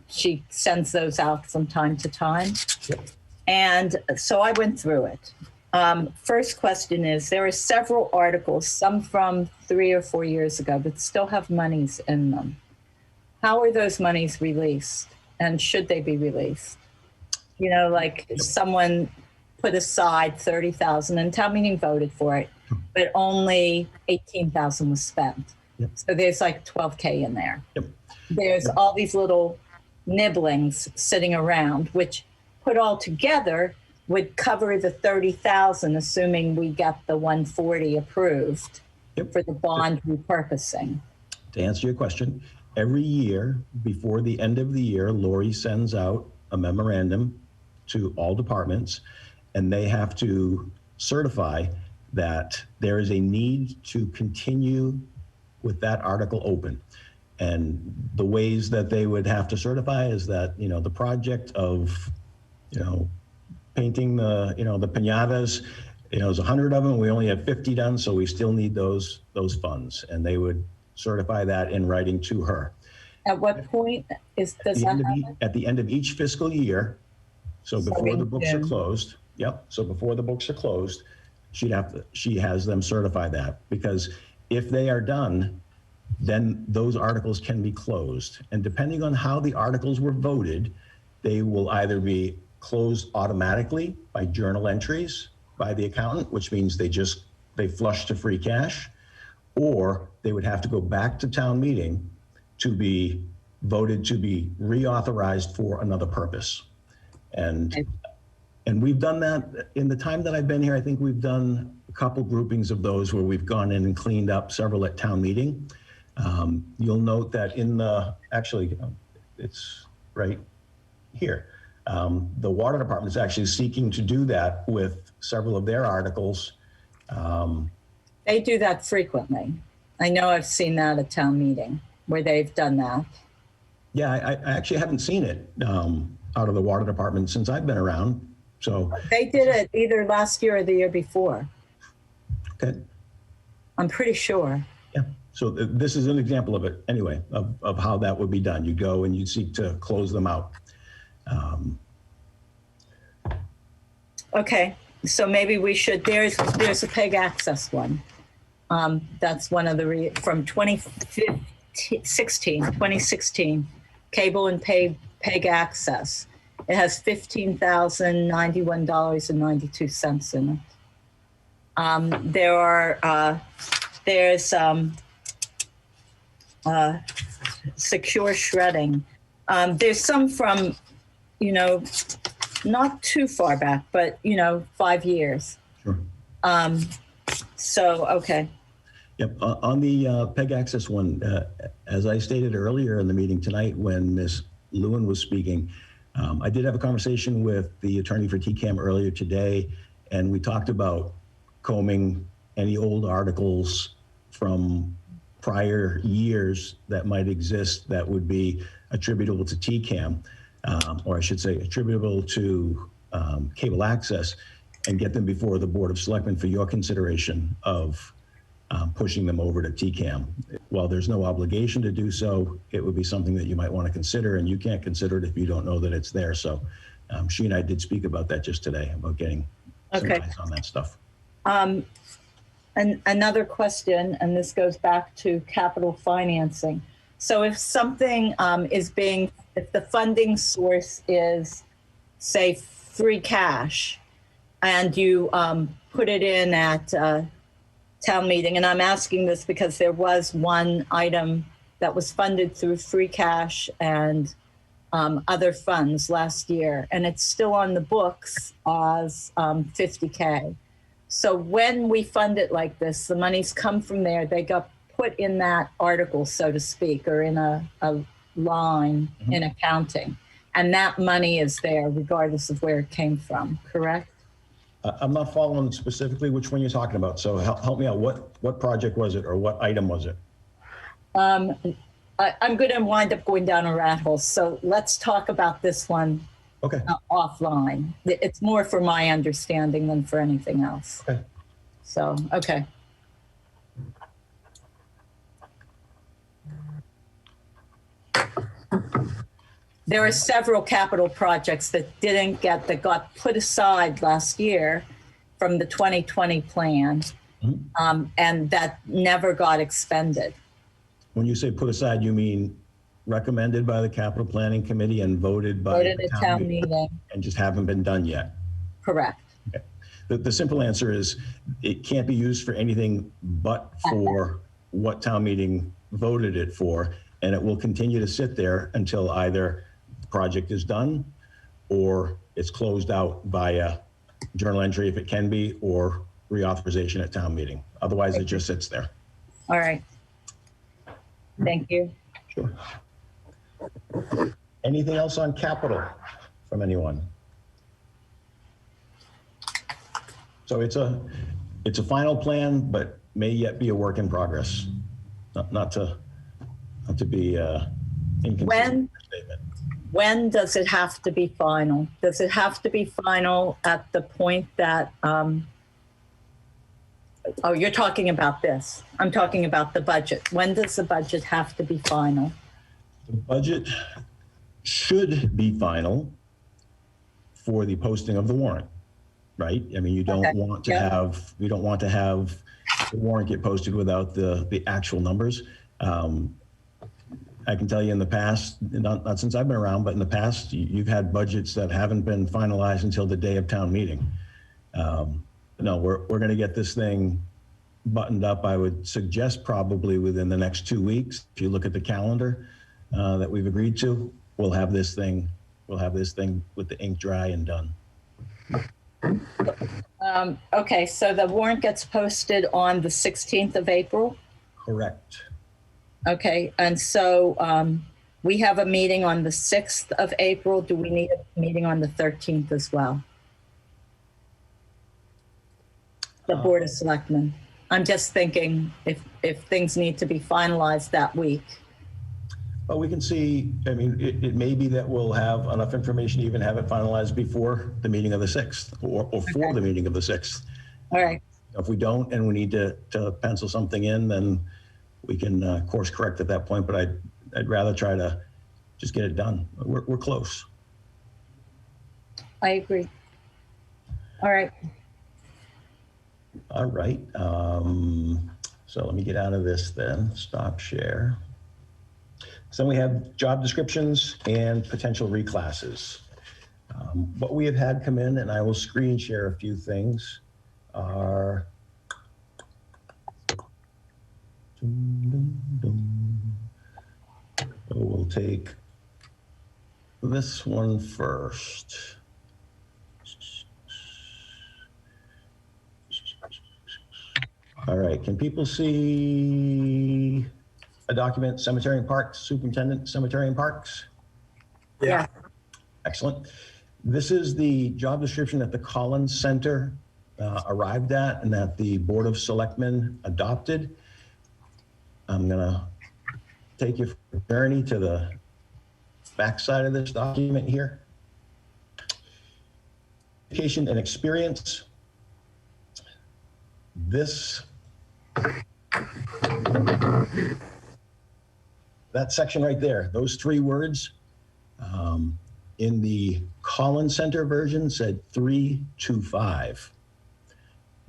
She sends those out from time to time. Yep. And so I went through it. First question is, there are several articles, some from 3 or 4 years ago, that still have monies in them. How are those monies released, and should they be released? You know, like someone put aside 30,000 and town meeting voted for it, but only 18,000 was spent. Yep. So there's like 12K in there. Yep. There's all these little nibblings sitting around, which put all together would cover the 30,000, assuming we get the 140 approved. Yep. For the bond repurposing. To answer your question, every year before the end of the year, Lori sends out a memorandum to all departments, and they have to certify that there is a need to continue with that article open. And the ways that they would have to certify is that, the project of, painting the, the piñatas, there's 100 of them, we only have 50 done, so we still need those funds. And they would certify that in writing to her. At what point does that happen? At the end of each fiscal year, so before the books are closed, so before the books are closed, she has them certify that, because if they are done, then those articles can be closed. And depending on how the articles were voted, they will either be closed automatically by journal entries by the accountant, which means they flush to free cash, or they would have to go back to town meeting to be voted to be reauthorized for another purpose. And we've done that in the time that I've been here. I think we've done a couple groupings of those where we've gone in and cleaned up several at town meeting. You'll note that it's right here. The water department is actually seeking to do that with several of their articles. They do that frequently. I know I've seen that at town meeting where they've done that. Yeah, I actually haven't seen it out of the water department since I've been around. So they did it either last year or the year before. Okay. I'm pretty sure. Yeah. So this is an example of it anyway, of how that would be done. You go and you seek to close them out. Okay. So maybe we should, there's a PEG access one. That's one of the, from 2016, cable and PEG access. It has $15,091.92 in it. There's secure shredding. There's some from, not too far back, but 5 years. Sure. Okay. Yep. On the PEG access one, as I stated earlier in the meeting tonight when Ms. Lewin was speaking, I did have a conversation with the attorney for TCAM earlier today, and we talked about combing any old articles from prior years that might exist that would be attributable to TCAM, or I should say attributable to cable access, and get them before the Board of Selectmen for your consideration of pushing them over to TCAM. While there's no obligation to do so, it would be something that you might want to consider, and you can't consider it if you don't know that it's there. So she and I did speak about that just today, about getting some eyes on that stuff. And another question, and this goes back to capital financing. So if something if the funding source is, say, free cash, and you put it in at town meeting, and I'm asking this because there was one item that was funded through free cash and other funds last year, and it's still on the books as $50K. So when we fund it like this, the monies come from there, they got put in that article, so to speak, or in a line in accounting. And that money is there regardless of where it came from, correct? I'm not following specifically which one you're talking about. So help me out. What project was it, or what item was it? I'm going to wind up going down a rat hole. So let's talk about this one. Okay. Offline. It's more for my understanding than for anything else. Okay. So, okay. There are several capital projects that got put aside last year from the 2020 plan, and that never got expended. When you say put aside, you mean recommended by the Capital Planning Committee and voted by the town meeting, and just haven't been done yet? Correct. Okay. The simple answer is it can't be used for anything but for what town meeting voted it for, and it will continue to sit there until either the project is done or it's closed out via journal entry if it can be, or reauthorization at town meeting. Otherwise, it just sits there. All right. Thank you. Sure. Anything else on capital from anyone? So it's a final plan, but may yet be a work in progress. Not to be inconsistent statement. When does it have to be final? Does it have to be final at the point that, oh, you're talking about this. I'm talking about the budget. When does the budget have to be final? The budget should be final for the posting of the warrant, right? I mean, you don't want to have the warrant get posted without the actual numbers. I can tell you in the past, not since I've been around, but in the past, you've had budgets that haven't been finalized until the day of town meeting. No, we're going to get this thing buttoned up. I would suggest probably within the next 2 weeks. If you look at the calendar that we've agreed to, we'll have this thing with the ink dry and done. Okay, so the warrant gets posted on the 16th of April? Correct. Okay, and so we have a meeting on the 6th of April. Do we need a meeting on the 13th as well? The Board of Selectmen. I'm just thinking if things need to be finalized that week. Well, we can see, I mean, it may be that we'll have enough information to even have it finalized before the meeting of the 6th or for the meeting of the 6th. All right. If we don't and we need to pencil something in, then we can course correct at that point, but I'd rather try to just get it done. We're close. I agree. All right. All right. So let me get out of this then. Stop share. So then we have job descriptions and potential reclasses. What we have had come in, and I will screen share a few things, are we'll take this one first. All right, can people see a document, Cemetery and Parks, Superintendent, Cemetery and Parks? Yeah. Excellent. This is the job description that the Collins Center arrived at and that the Board of Selectmen adopted. I'm gonna take you for a journey to the backside of this document here. Education and experience. This, that section right there, those 3 words, in the Collins Center version said 325.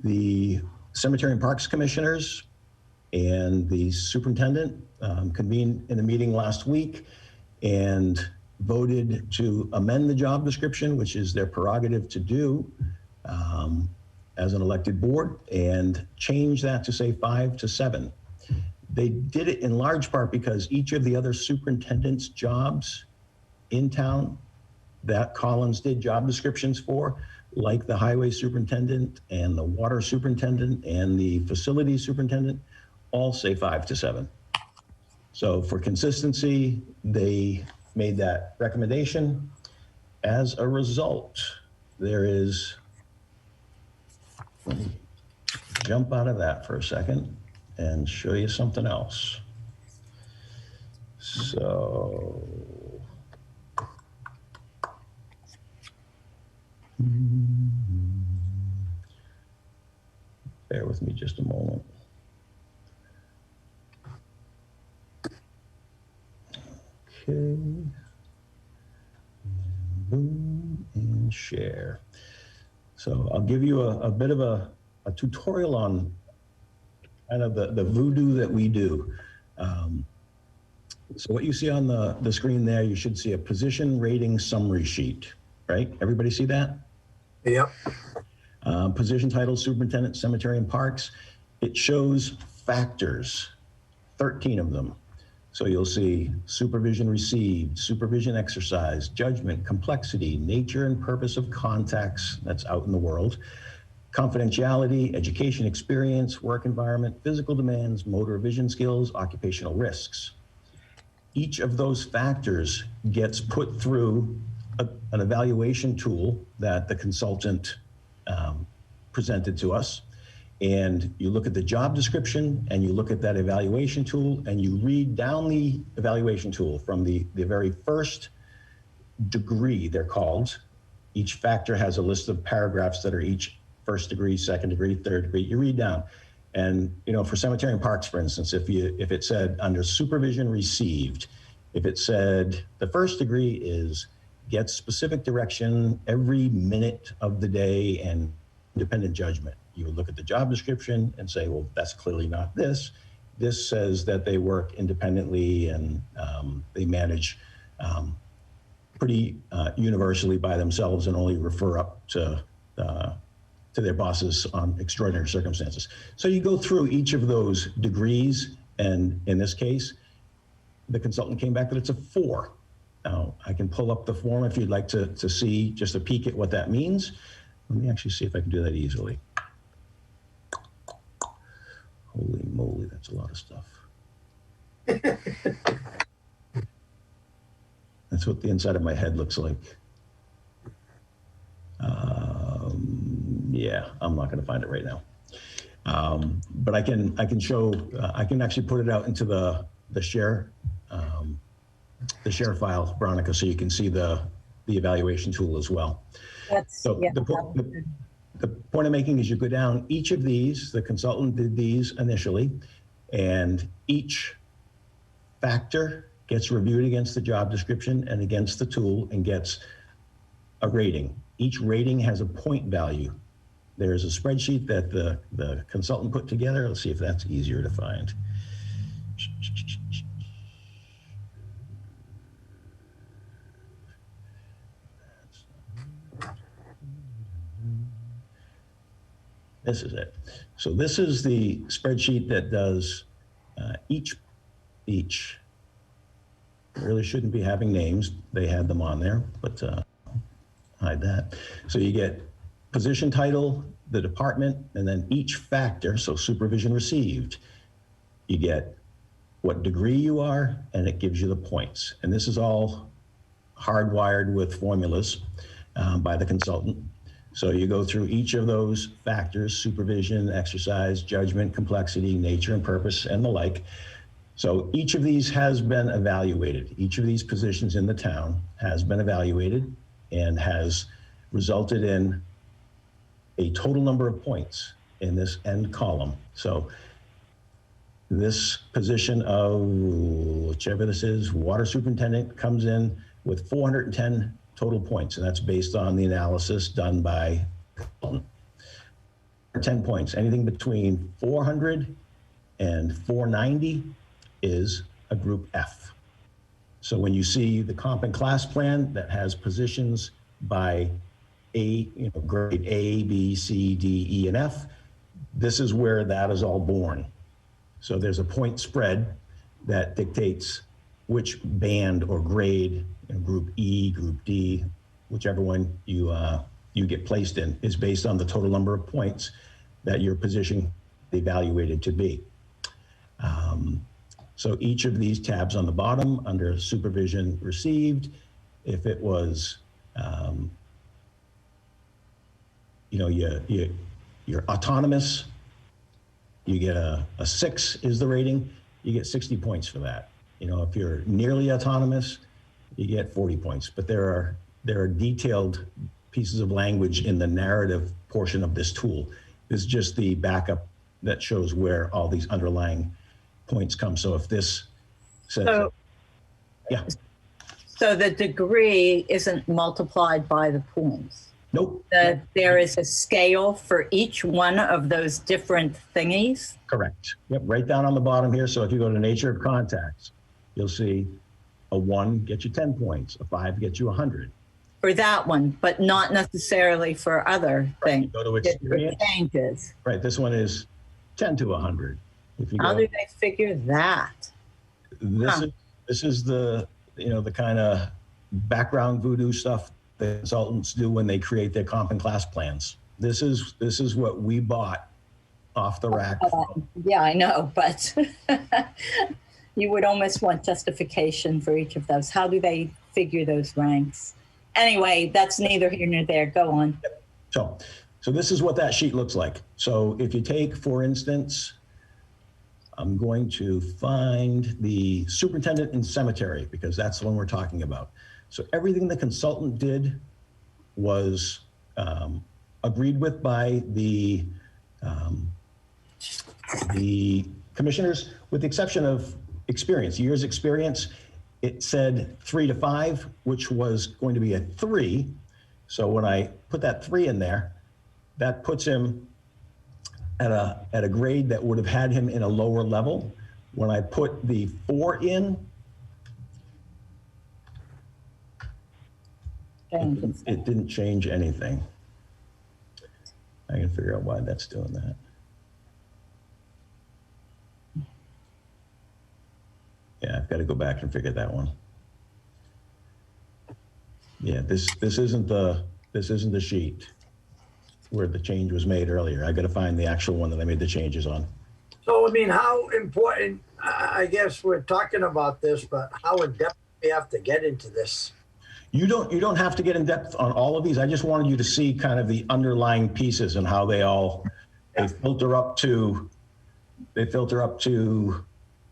The Cemetery and Parks Commissioners and the superintendent convened in a meeting last week and voted to amend the job description, which is their prerogative to do as an elected board, and change that to say 5 to 7. They did it in large part because each of the other superintendent's jobs in town that Collins did job descriptions for, like the highway superintendent and the water superintendent and the facility superintendent, all say 5 to 7. So for consistency, they made that recommendation. As a result, there is, let me jump out of that for a second and show you something else. So, bear with me just a moment. Okay. Boom and share. So I'll give you a bit of a tutorial on kind of the voodoo that we do. So what you see on the screen there, you should see a position rating summary sheet, right? Everybody see that? Yep. Position title, superintendent, cemetery and parks. It shows factors, 13 of them. So you'll see supervision received, supervision exercised, judgment, complexity, nature and purpose of contacts, that's out in the world, confidentiality, education experience, work environment, physical demands, motor vision skills, occupational risks. Each of those factors gets put through an evaluation tool that the consultant presented to us. And you look at the job description and you look at that evaluation tool and you read down the evaluation tool from the very first degree, they're called. Each factor has a list of paragraphs that are each first degree, second degree, third degree. You read down. And you know, for cemetery and parks, for instance, if it said under supervision received, if it said the first degree is get specific direction every minute of the day and independent judgment. You would look at the job description and say, well, that's clearly not this. This says that they work independently and they manage pretty universally by themselves and only refer up to their bosses on extraordinary circumstances. So you go through each of those degrees, and in this case, the consultant came back that it's a 4. Now, I can pull up the form if you'd like to see just a peek at what that means. Let me actually see if I can do that easily. Holy moly, that's a lot of stuff. That's what the inside of my head looks like. Yeah, I'm not going to find it right now. But I can show. I can actually put it out into the share file, Veronica, so you can see the evaluation tool as well. So yeah, the point I'm making is you go down each of these, the consultant did these initially, and each factor gets reviewed against the job description and against the tool and gets a rating. Each rating has a point value. There's a spreadsheet that the consultant put together. Let's see if that's easier to find. This is it. So this is the spreadsheet that does each. Really shouldn't be having names. They had them on there, but hide that. So you get position title, the department, and then each factor, so supervision received. You get what degree you are, and it gives you the points. And this is all hardwired with formulas by the consultant. So you go through each of those factors: supervision, exercise, judgment, complexity, nature and purpose, and the like. So each of these has been evaluated. Each of these positions in the town has been evaluated and has resulted in a total number of points in this end column. So this position of whichever this is, water superintendent, comes in with 410 total points, and that's based on the analysis done by 10 points. Anything between 400 and 490 is a group F. So when you see the comp and class plan that has positions by grade A, B, C, D, E, and F, this is where that is all born. So there's a point spread that dictates which band or grade, group E, group D, whichever one you get placed in, is based on the total number of points that your position evaluated to be. So each of these tabs on the bottom under supervision received, if it was, you're autonomous, you get a 6 is the rating, you get 60 points for that. If you're nearly autonomous, you get 40 points. But there are detailed pieces of language in the narrative portion of this tool. This is just the backup that shows where all these underlying points come. So if this says, yeah. So the degree isn't multiplied by the points. Nope. There is a scale for each one of those different thingies. Correct. Yep, right down on the bottom here. So if you go to nature of contacts, you'll see a 1 gets you 10 points, a 5 gets you 100. For that one, but not necessarily for other things. Go to experience. It changes. Right, this one is 10 to 100. How do they figure that? This is the the kind of background voodoo stuff the consultants do when they create their comp and class plans. This is what we bought off the rack. Yeah, I know, but you would almost want justification for each of those. How do they figure those ranks? Anyway, that's neither here nor there. Go on. So this is what that sheet looks like. So if you take, for instance, I'm going to find the superintendent in cemetery because that's the one we're talking about. So everything the consultant did was agreed with by the commissioners, with the exception of experience, years experience. It said 3 to 5, which was going to be a 3. So when I put that 3 in there, that puts him at a grade that would have had him in a lower level. When I put the 4 in, it didn't change anything. I can figure out why that's doing that. Yeah, I've got to go back and figure that one. Yeah, this isn't the sheet where the change was made earlier. I got to find the actual one that I made the changes on. So, I mean, how important, I guess we're talking about this, but how in depth do we have to get into this? You don't have to get in depth on all of these. I just wanted you to see kind of the underlying pieces and how they filter up to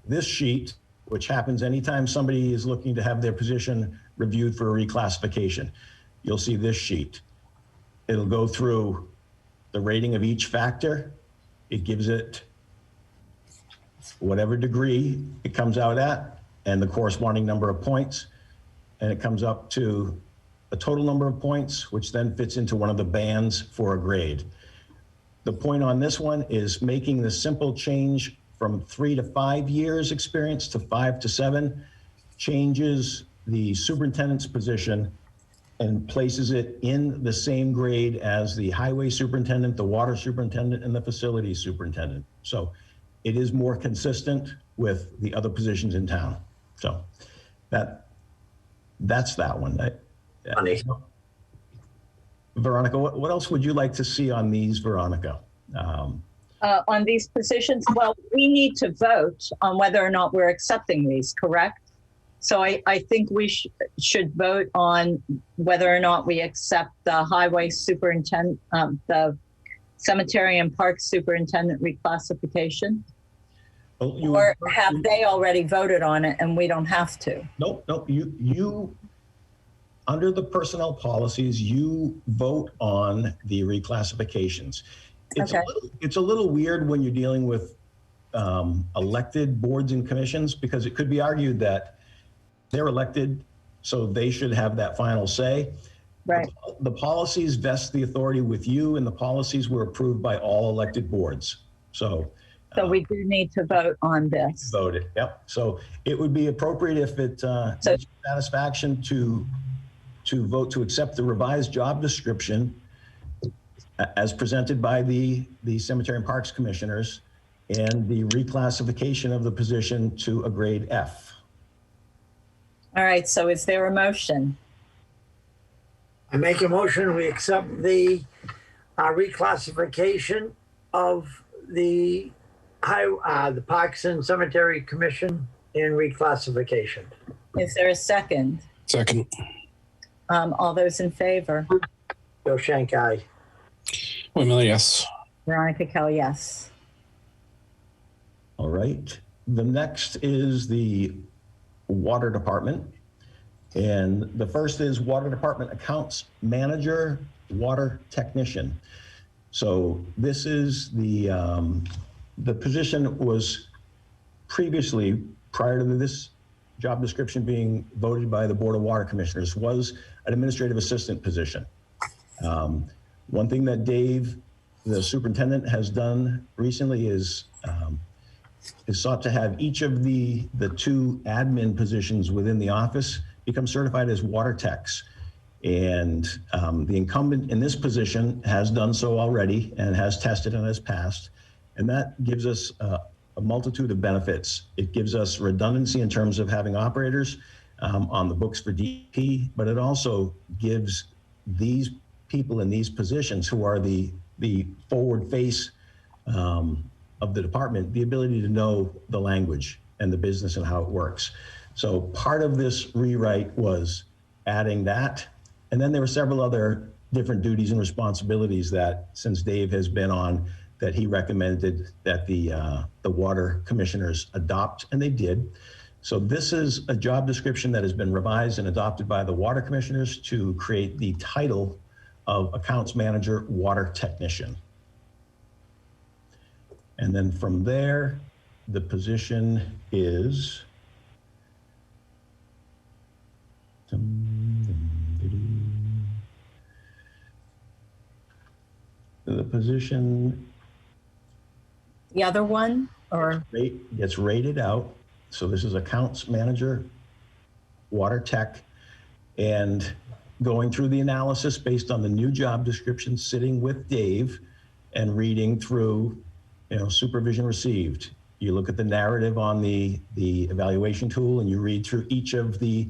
this sheet, which happens anytime somebody is looking to have their position reviewed for a reclassification. You'll see this sheet. It'll go through the rating of each factor. It gives it whatever degree it comes out at and the corresponding number of points. And it comes up to a total number of points, which then fits into one of the bands for a grade. The point on this one is making the simple change from 3 to 5 years experience to 5 to 7 changes the superintendent's position and places it in the same grade as the highway superintendent, the water superintendent, and the facilities superintendent. So it is more consistent with the other positions in town. So that's that one. Funny. Veronica, what else would you like to see on these, Veronica? On these positions, well, we need to vote on whether or not we're accepting these, correct? So I think we should vote on whether or not we accept the highway superintendent, the cemetery and park superintendent reclassification. Or have they already voted on it and we don't have to? Nope. You under the personnel policies, you vote on the reclassifications. It's a little weird when you're dealing with elected boards and commissions, because it could be argued that they're elected, so they should have that final say. Right. The policies vest the authority with you, and the policies were approved by all elected boards. So we do need to vote on this. Voted, yep. So it would be appropriate if it satisfaction to vote to accept the revised job description as presented by the Cemetery and Parks Commissioners, and the reclassification of the position to a grade F. All right, so is there a motion? I make a motion, we accept the reclassification of the Parks and Cemetery Commission in reclassification. Is there a second? Second. All those in favor? Bill Shank, aye. Windmill, yes. Veronica Kell, yes. All right. The next is the Water Department. And the first is Water Department Accounts Manager, Water Technician. So this is the position was previously, prior to this job description being voted by the Board of Water Commissioners, was an administrative assistant position. One thing that Dave, the superintendent, has done recently is sought to have each of the two admin positions within the office become certified as water techs. And the incumbent in this position has done so already and has tested and has passed. And that gives us a multitude of benefits. It gives us redundancy in terms of having operators on the books for DP, but it also gives these people in these positions, who are the forward face of the department, the ability to know the language and the business and how it works. So part of this rewrite was adding that. And then there were several other different duties and responsibilities that, since Dave has been on, that he recommended that the water commissioners adopt, and they did. So this is a job description that has been revised and adopted by the water commissioners to create the title of Accounts Manager, Water Technician. And then from there, the position is the position. The other one, or? Gets rated out. So this is Accounts Manager, Water Tech, and going through the analysis based on the new job description, sitting with Dave and reading through, supervision received. You look at the narrative on the evaluation tool, and you read through each of the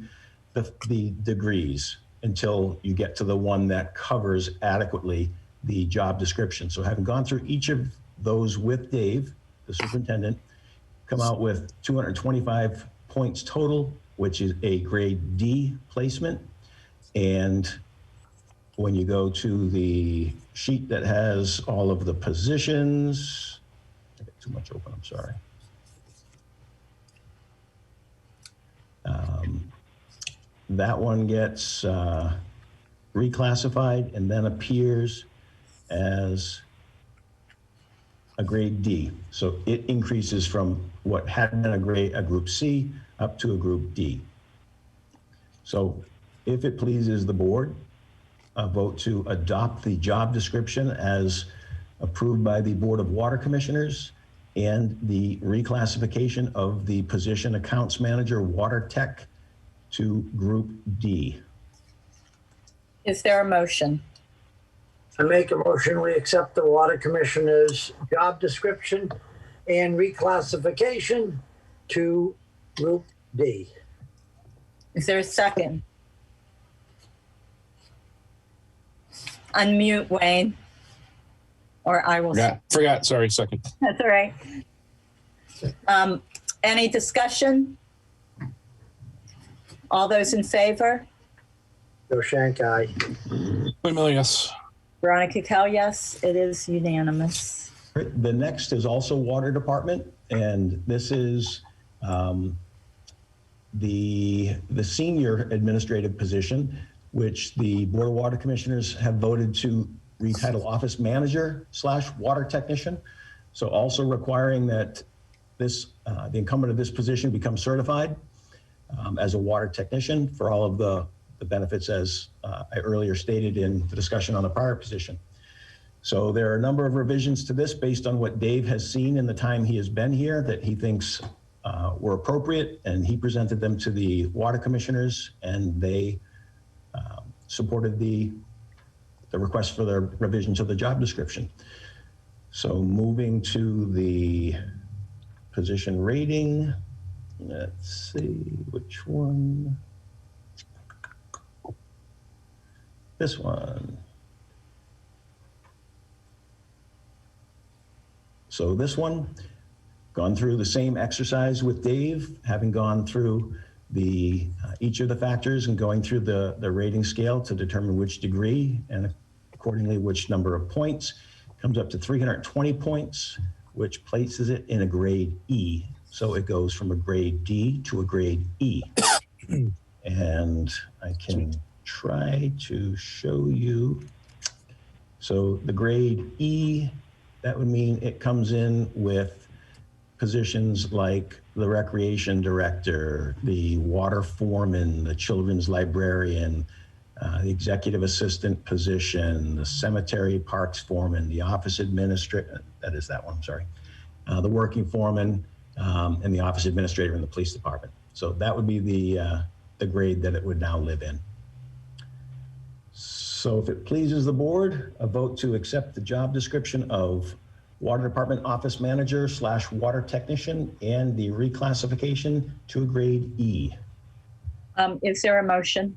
degrees until you get to the one that covers adequately the job description. So having gone through each of those with Dave, the superintendent, come out with 225 points total, which is a grade D placement. And when you go to the sheet that has all of the positions, I got too much open, I'm sorry. That one gets reclassified and then appears as a grade D. So it increases from what had been a group C up to a group D. So if it pleases the board, a vote to adopt the job description as approved by the Board of Water Commissioners and the reclassification of the position Accounts Manager Water Tech to Group D. Is there a motion? I make a motion, we accept the water commissioner's job description and reclassification to Group D. Is there a second? Unmute, Wayne. Or I will. Forgot. Sorry, second. That's all right. Any discussion? All those in favor? Joe Shank, aye. Wait, Miller, yes. Veronica Cal, yes, it is unanimous. The next is also Water Department, and this is the senior administrative position, which the Board of Water Commissioners have voted to retitle Office Manager / Water Technician. So also requiring that this the incumbent of this position become certified as a water technician for all of the benefits as I earlier stated in the discussion on the prior position. So there are a number of revisions to this based on what Dave has seen in the time he has been here that he thinks were appropriate, and he presented them to the water commissioners, and they supported the request for the revision to the job description. So moving to the position rating, let's see which one. This one. So this one, gone through the same exercise with Dave, having gone through the each of the factors and going through the rating scale to determine which degree and accordingly which number of points. Comes up to 320 points, which places it in a grade E. So it goes from a grade D to a grade E. And I can try to show you. So the grade E, that would mean it comes in with positions like the recreation director, the water foreman, the children's librarian, the executive assistant position, the cemetery parks foreman, the office administrator, that is that one, I'm sorry, the working foreman, and the office administrator in the police department. So that would be the grade that it would now live in. So if it pleases the board, a vote to accept the job description of Water Department Office Manager / Water Technician and the reclassification to a grade E. Is there a motion?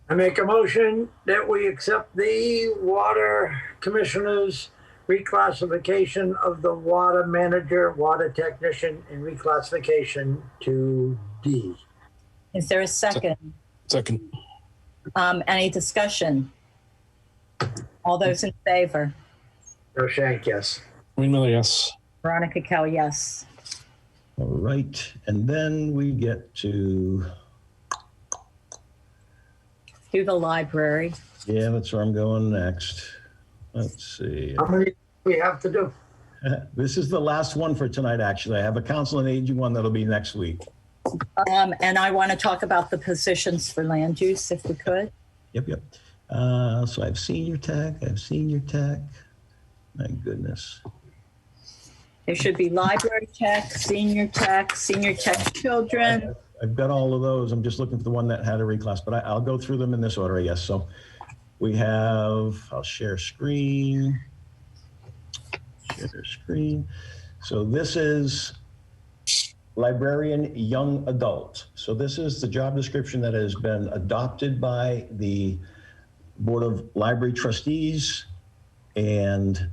I make a motion that we accept the water commissioner's reclassification of the water manager, water technician, and reclassification to D. Is there a second? Second. Any discussion? All those in favor? Joe Shank, yes. Wayne Miller, yes. Veronica Cal, yes. All right, and then we get to, Do the library. yeah, that's where I'm going next. Let's see. How many do we have to do? This is the last one for tonight, actually. I have a council and aging one that'll be next week. And I want to talk about the positions for land use, if we could. Yep. So I've senior tech, My goodness. There should be library tech, senior tech children. I've got all of those. I'm just looking for the one that had a reclass, but I'll go through them in this order, I guess. So we have, I'll share screen. So this is librarian young adult. So this is the job description that has been adopted by the Board of Library Trustees and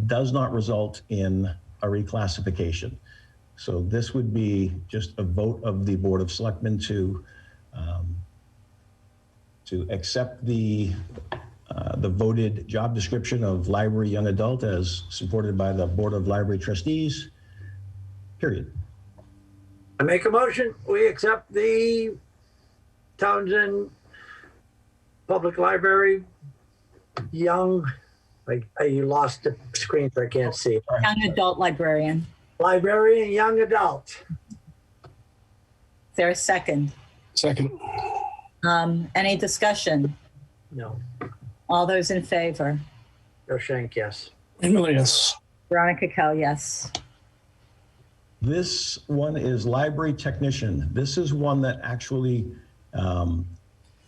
does not result in a reclassification. So this would be just a vote of the Board of Selectmen to accept the voted job description of library young adult as supported by the Board of Library Trustees, period. I make a motion, we accept the Townsend Public Library young, like you lost the screen so I can't see it. Young adult librarian. Librarian young adult. Is there a second? Second. Any discussion? No. All those in favor? Joe Shank, yes. Wayne Miller, yes. Veronica Cal, yes. This one is library technician. This is one that actually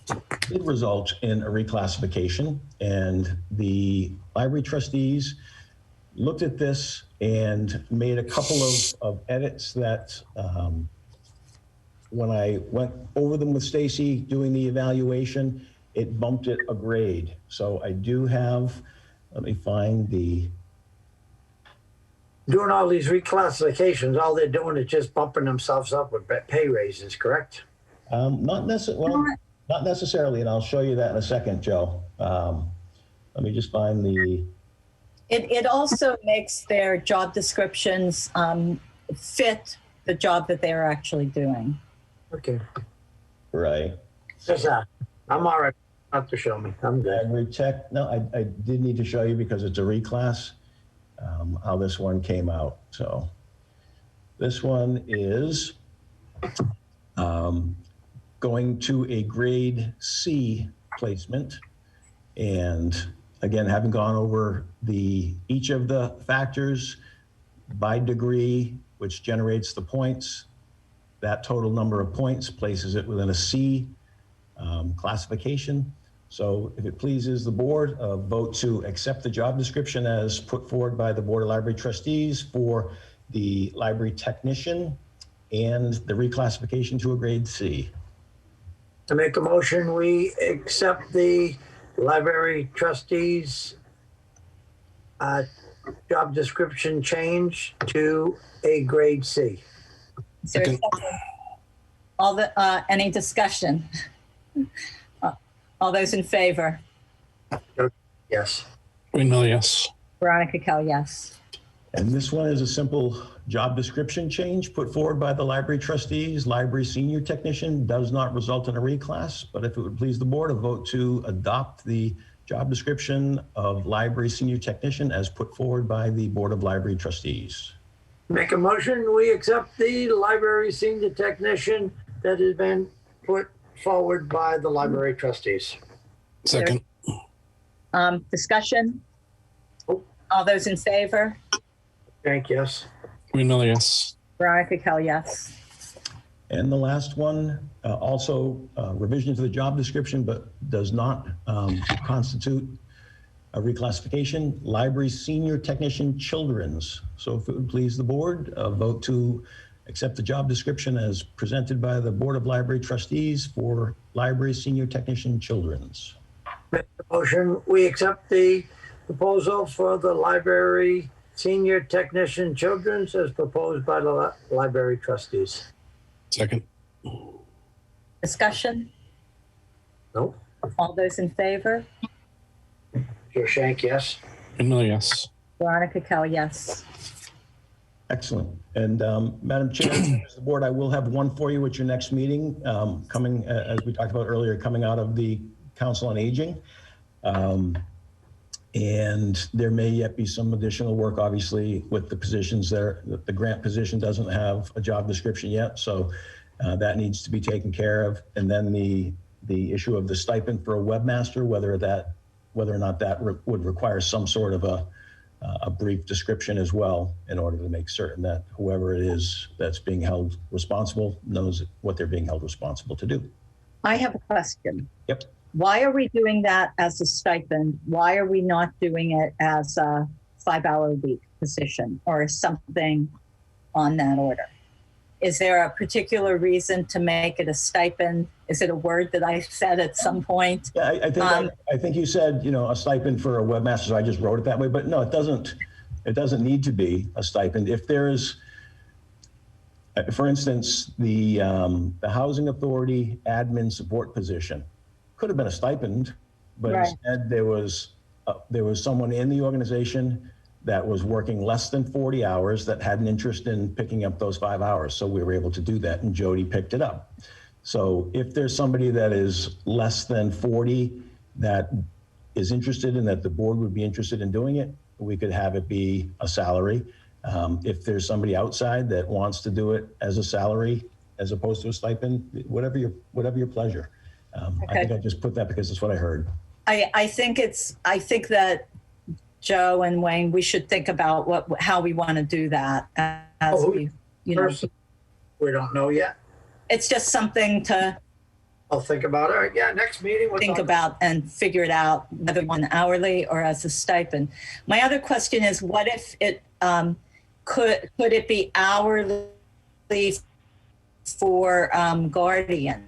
did result in a reclassification, and the library trustees looked at this and made a couple of edits that when I went over them with Stacy doing the evaluation, it bumped it a grade. So I do have, let me find the, Doing all these reclassifications, all they're doing is just bumping themselves up with pay raises, correct? not necessarily, and I'll show you that in a second, Joe. Let me just find the, It also makes their job descriptions fit the job that they're actually doing. Okay. right. Just that. I'm all right. Not to show me. I'm good. Library tech, no, I did need to show you because it's a reclass, how this one came out. So this one is going to a grade C placement. And again, having gone over each of the factors by degree, which generates the points, that total number of points places it within a C classification. So if it pleases the board, vote to accept the job description as put forward by the Board of Library Trustees for the library technician and the reclassification to a grade C. To make a motion, we accept the library trustees job description change to a grade C. Is there a second? Any discussion? All those in favor? Yes. Windmill, yes. Veronica Kell, yes. And this one is a simple job description change put forward by the library trustees. Library senior technician does not result in a reclass, but if it would please the board, a vote to adopt the job description of library senior technician as put forward by the Board of Library Trustees. Make a motion, we accept the library senior technician that has been put forward by the library trustees. Second. Discussion? All those in favor? Thank you. Yes. Windmill, yes. Veronica Kell, yes. And the last one, also revision to the job description, but does not constitute a reclassification, library senior technician children's. So if it would please the board, vote to accept the job description as presented by the Board of Library Trustees for library senior technician children's. Make the motion, we accept the proposal for the library senior technician children's as proposed by the library trustees. Second. Discussion? No? All those in favor? Joe Shank, yes. Windmill, yes. Veronica Kell, yes. Excellent. And Madam Chair, members of the board, I will have one for you at your next meeting, coming, as we talked about earlier, coming out of the Council on Aging. And there may yet be some additional work, obviously, with the positions there. The grant position doesn't have a job description yet, so that needs to be taken care of. And then the issue of the stipend for a webmaster, whether or not that would require some sort of a brief description as well, in order to make certain that whoever it is that's being held responsible knows what they're being held responsible to do. I have a question. Yep. Why are we doing that as a stipend? Why are we not doing it as a 5-hour-a-week position or something on that order? Is there a particular reason to make it a stipend? Is it a word that I said at some point? Yeah, I think you said, a stipend for a webmaster, so I just wrote it that way, but no, it doesn't need to be a stipend. If there's, for instance, the Housing Authority admin support position could have been a stipend, but Right. instead there was someone in the organization that was working less than 40 hours that had an interest in picking up those 5 hours. So we were able to do that, and Jody picked it up. So if there's somebody that is less than 40 that is interested and that the board would be interested in doing it, we could have it be a salary. If there's somebody outside that wants to do it as a salary as opposed to a stipend, whatever your pleasure. I think I just put that because it's what I heard. I think that Joe and Wayne, we should think about how we want to do that as we We don't know yet. it's just something to I'll think about it. Yeah, next meeting. We'll think talk. about and figure it out, whether one hourly or as a stipend. My other question is, what if it could it be hourly for guardian?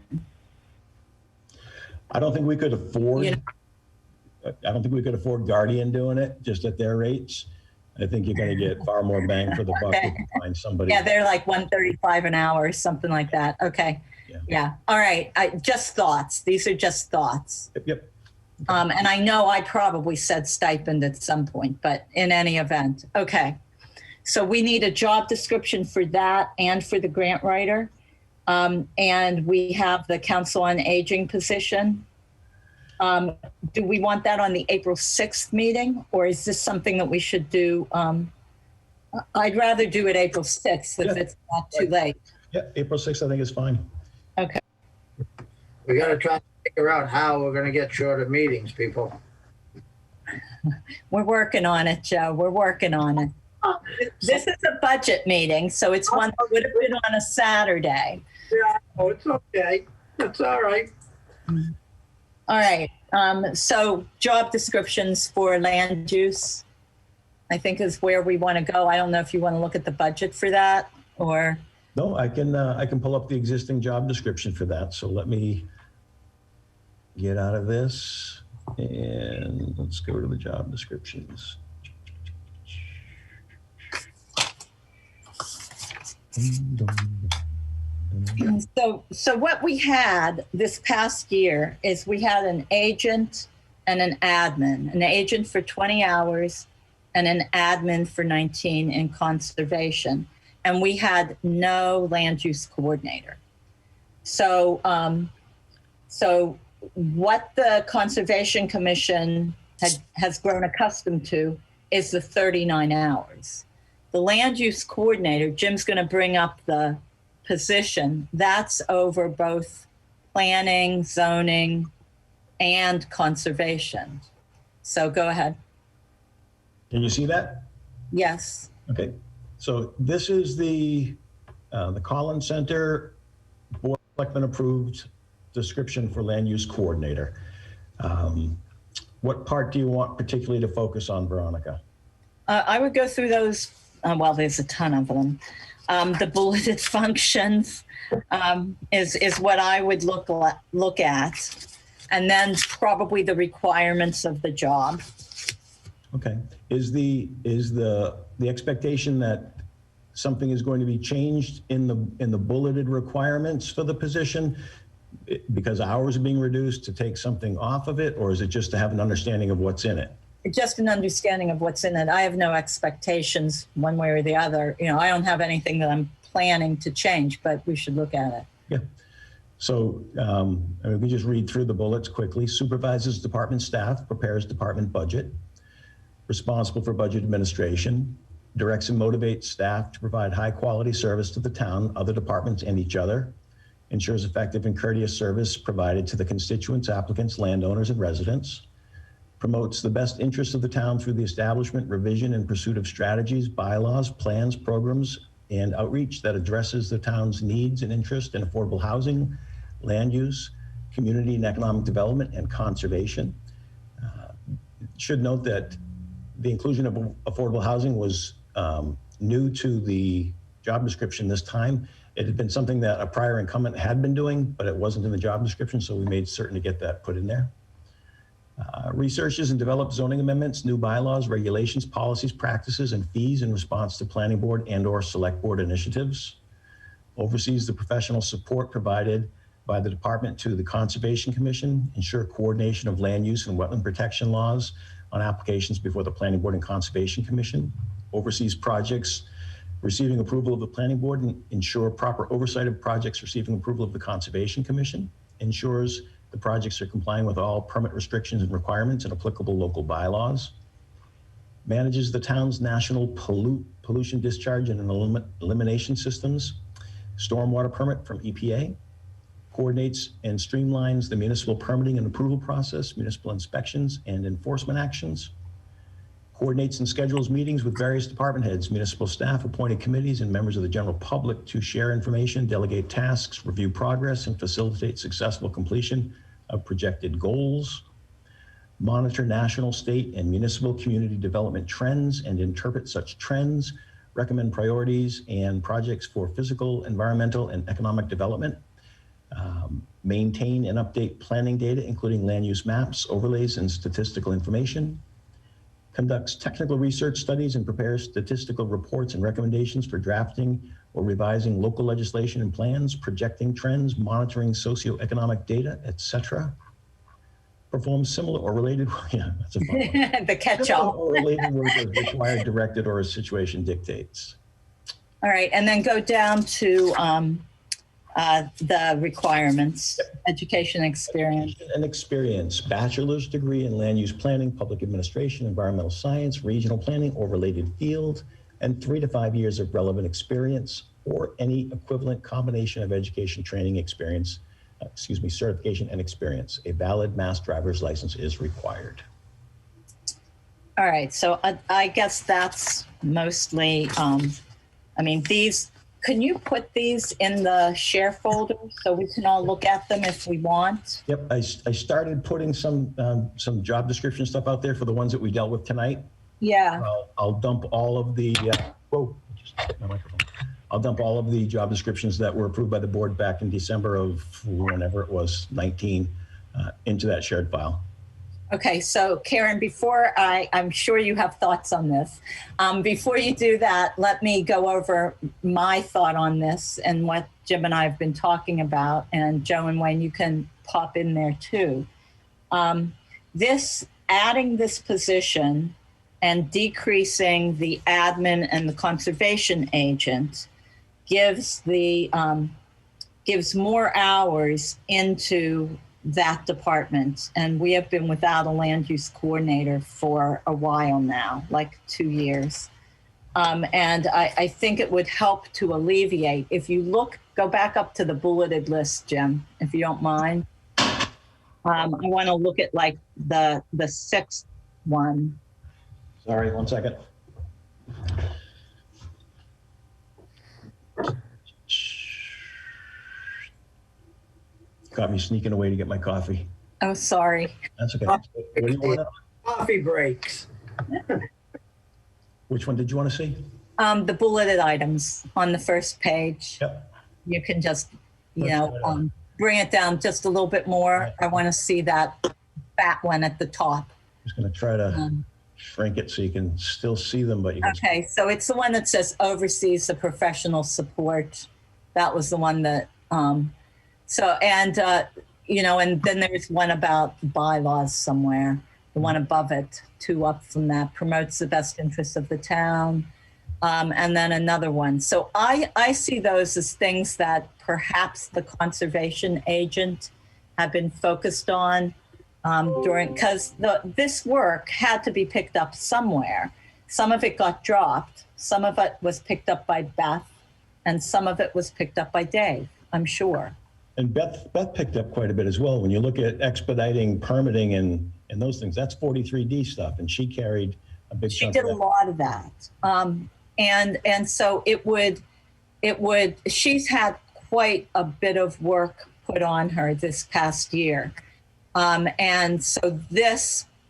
I don't think we could afford. You I don't think we could afford Guardian doing it just at their rates. I think you're going to get far more bang for the buck if you find somebody. Yeah, they're like $135 an hour or something like that. Okay. Yeah. All right. Just thoughts. These are just thoughts. Yep. And I know I probably said stipend at some point, but in any event, okay. So we need a job description for that and for the grant writer. And we have the Council on Aging position. Do we want that on the April 6th meeting, or is this something that we should do? I'd rather do it April 6th if it's not too late. Yeah, April 6th I think is fine. Okay. We got to try to figure out how we're going to get shorter meetings, people. We're working on it, Joe. We're working on it. This is a budget meeting, so it's one that would have been on a Saturday. Yeah, oh, it's okay. It's all right. All right. So job descriptions for land use, I think is where we want to go. I don't know if you want to look at the budget for that or. No, I can pull up the existing job description for that. So let me get out of this and let's go to the job descriptions. So what we had this past year is we had an agent and an agent for 20 hours and an admin for 19 in conservation. And we had no land use coordinator. So, so what the Conservation Commission has grown accustomed to is the 39 hours. The land use coordinator, Jim's going to bring up the position, that's over both planning, zoning, and conservation. So go ahead. Can you see that? Yes. Okay. So this is the Collins Center Board of Selectmen approved description for land use coordinator. What part do you want particularly to focus on, Veronica? I would go through those. Well, there's a ton of them. The bulleted functions is what I would look at, and then probably the requirements of the job. Okay. Is the expectation that something is going to be changed in the bulleted requirements for the position because hours are being reduced to take something off of it, or is it just to have an understanding of what's in it? Just an understanding of what's in it. I have no expectations one way or the other. You know, I don't have anything that I'm planning to change, but we should look at it. Yeah. So we just read through the bullets quickly. Supervises department staff, prepares department budget, responsible for budget administration, directs and motivates staff to provide high quality service to the town, other departments, and each other, ensures effective and courteous service provided to the constituents, applicants, landowners, and residents, promotes the best interests of the town through the establishment, revision, and pursuit of strategies, bylaws, plans, programs, and outreach that addresses the town's needs and interest in affordable housing, land use, community and economic development, and conservation. Should note that the inclusion of affordable housing was new to the job description this time. It had been something that a prior incumbent had been doing, but it wasn't in the job description, so we made certain to get that put in there. Researches and develops zoning amendments, new bylaws, regulations, policies, practices, and fees in response to planning board and/or select board initiatives. Oversees the professional support provided by the department to the Conservation Commission, ensure coordination of land use and wetland protection laws on applications before the Planning Board and Conservation Commission. Oversees projects receiving approval of the Planning Board and ensure proper oversight of projects receiving approval of the Conservation Commission. Ensures the projects are complying with all permit restrictions and requirements and applicable local bylaws. Manages the town's national pollution discharge and elimination systems, stormwater permit from EPA, coordinates and streamlines the municipal permitting and approval process, municipal inspections and enforcement actions, Coordinates and schedules meetings with various department heads, municipal staff, appointed committees, and members of the general public to share information, delegate tasks, review progress, and facilitate successful completion of projected goals. Monitor national, state, and municipal community development trends and interpret such trends. Recommend priorities and projects for physical, environmental, and economic development. Maintain and update planning data, including land use maps, overlays, and statistical information. Conducts technical research studies and prepares statistical reports and recommendations for drafting or revising local legislation and plans, projecting trends, monitoring socioeconomic data, etc. Performs similar or related, yeah, that's a fun one. The catch-all. Similar or related work as required, directed, or as situation dictates. All right, and then go down to the requirements, education experience. Education and experience, bachelor's degree in land use planning, public administration, environmental science, regional planning, or related field, and 3 to 5 years of relevant experience or any equivalent combination of education, training, experience, certification and experience. A valid mass driver's license is required. All right, so I guess that's mostly, these, can you put these in the share folder so we can all look at them if we want? Yep, I started putting some job description stuff out there for the ones that we dealt with tonight. Yeah. I'll dump all of the, just hit my microphone. I'll dump all of the job descriptions that were approved by the board back in December of whenever it was, 19, into that shared file. Okay, so Karen, before I'm sure you have thoughts on this. Before you do that, let me go over my thought on this and what Jim and I have been talking about. And Joe and Wayne, you can pop in there too. Adding this position and decreasing the admin and the conservation agent gives more hours into that department. And we have been without a land use coordinator for a while now, like 2 years. And I think it would help to alleviate. If you go back up to the bulleted list, Jim, if you don't mind. I want to look at like the sixth one. Sorry, 1 second. Got me sneaking away to get my coffee. Oh, sorry. That's okay. What do you want? Coffee breaks. Which one did you want to see? The bulleted items on the first page. Yep. You can just, bring it down just a little bit more. Right. I want to see that fat one at the top. Just going to try to shrink it so you can still see them, but you can. Okay, so it's the one that says oversees the professional support. That was the one that, and then there's one about bylaws somewhere, the one above it, 2 up from that, promotes the best interests of the town. And then another one. So I see those as things that perhaps the conservation agent have been focused on because this work had to be picked up somewhere. Some of it got dropped. Some of it was picked up by Beth, and some of it was picked up by Dave, I'm sure. And Beth picked up quite a bit as well. When you look at expediting permitting and those things, that's 43D stuff, and she carried a big chunk of that. She did a lot of that. And so it would, she's had quite a bit of work put on her this past year. And so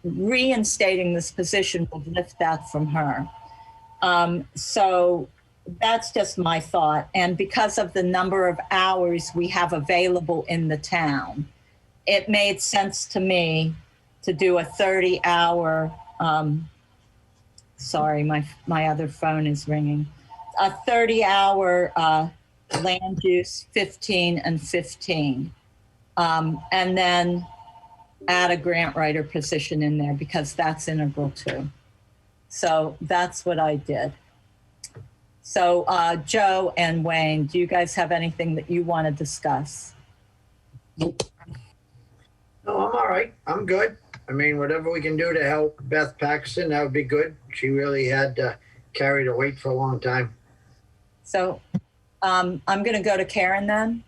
reinstating this position will lift that from her. So that's just my thought. And because of the number of hours we have available in the town, it made sense to me to do a 30-hour, sorry, my other phone is ringing, a 30-hour land use, 15 and 15. And then add a grant writer position in there because that's integral too. So that's what I did. So Joe and Wayne, do you guys have anything that you want to discuss? Nope. No, I'm all right. I'm good. I mean, whatever we can do to help Beth Paxton, that would be good. She really had carried her weight for a long time. So I'm going to go to Karen then.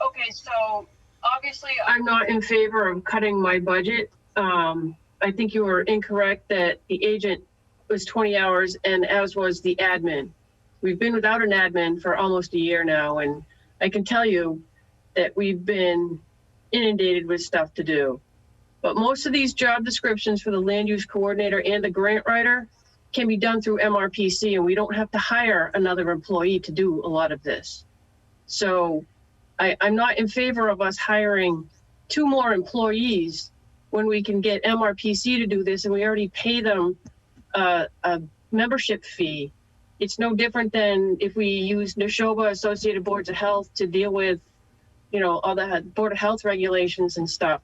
Okay, so obviously, I'm not in favor of cutting my budget. I think you were incorrect that the agent was 20 hours and as was the admin. We've been without an admin for almost a year now, and I can tell you that we've been inundated with stuff to do. But most of these job descriptions for the land use coordinator and the grant writer can be done through MRPC, and we don't have to hire another employee to do a lot of this. So I'm not in favor of us hiring 2 more employees when we can get MRPC to do this, and we already pay them a membership fee. It's no different than if we use Neshoba Associated Boards of Health to deal with, all the Board of Health regulations and stuff.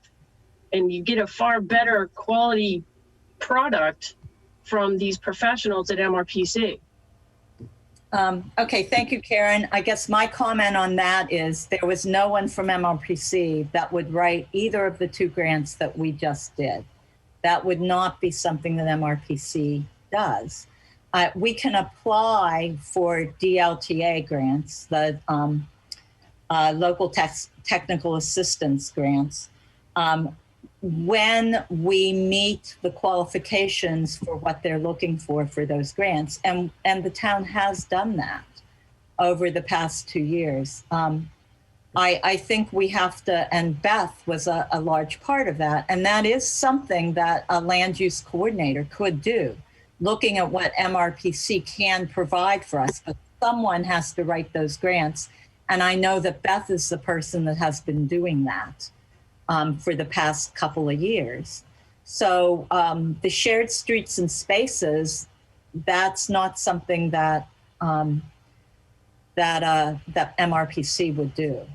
And you get a far better quality product from these professionals at MRPC. Okay, thank you, Karen. I guess my comment on that is there was no one from MRPC that would write either of the 2 grants that we just did. That would not be something that MRPC does. We can apply for DLTA grants, the local technical assistance grants, when we meet the qualifications for what they're looking for those grants. And the town has done that over the past 2 years. I think we have to, and Beth was a large part of that. And that is something that a land use coordinator could do, looking at what MRPC can provide for us. But someone has to write those grants. And I know that Beth is the person that has been doing that for the past couple of years. So the shared streets and spaces, that's not something that that MRPC would do.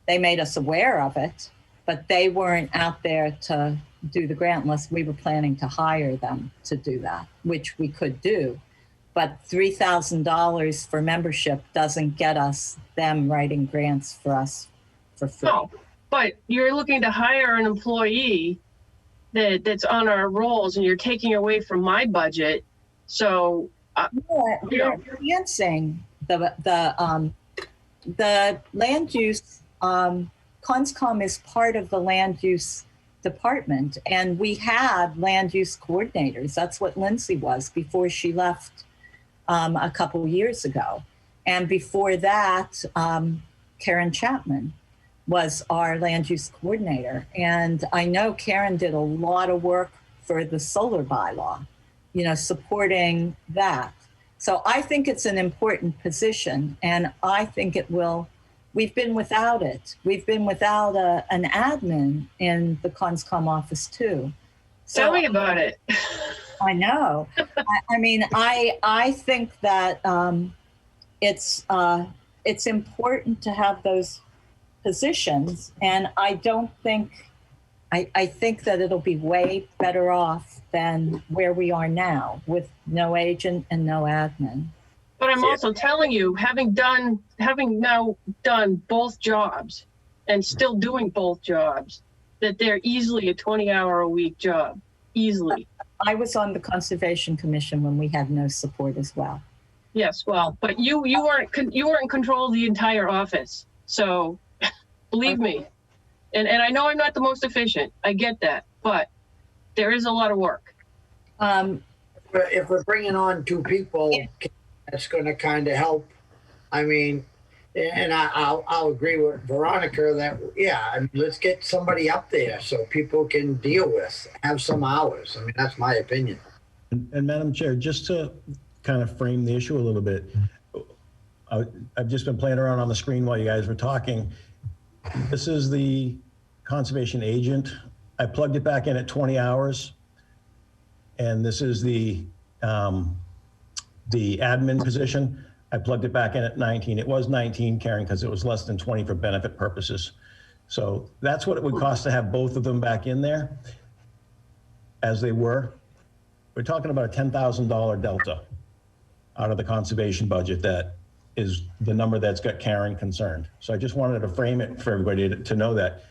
They made us aware of it, but they weren't out there to do the grant unless we were planning to hire them to do that, which we could do. But $3,000 for membership doesn't get us them writing grants for us for free. No, but you're looking to hire an employee that's on our rolls, and you're taking away from my budget. So you're enhancing the land use. Conscom is part of the land use department, and we had land use coordinators. That's what Lindsay was before she left a couple of years ago. And before that, Karen Chapman was our land use coordinator. And I know Karen did a lot of work for the solar bylaw, supporting that. So I think it's an important position, and I think it will. We've been without it. We've been without an admin in the Conscom office too. So, tell me about it. I know. I think that it's important to have those positions, and I think that it'll be way better off than where we are now with no agent and no admin. But I'm also telling you, having now done both jobs and still doing both jobs, that they're easily a 20-hour-a-week job, easily. I was on the Conservation Commission when we had no support as well. Yes, well, but you weren't in control of the entire office, so believe me. And I know I'm not the most efficient. I get that, but there is a lot of work. If we're bringing on 2 people, that's going to kind of help. I mean, and I'll agree with Veronica that, let's get somebody up there so people can deal with, have some hours. I mean, that's my opinion. And Madam Chair, just to kind of frame the issue a little bit, I've just been playing around on the screen while you guys were talking. This is the conservation agent. I plugged it back in at 20 hours. And this is the admin position. I plugged it back in at 19. It was 19, Karen, because it was less than 20 for benefit purposes. So that's what it would cost to have both of them back in there as they were. We're talking about a $10,000 delta out of the conservation budget. That is the number that's got Karen concerned. So I just wanted to frame it for everybody to know that,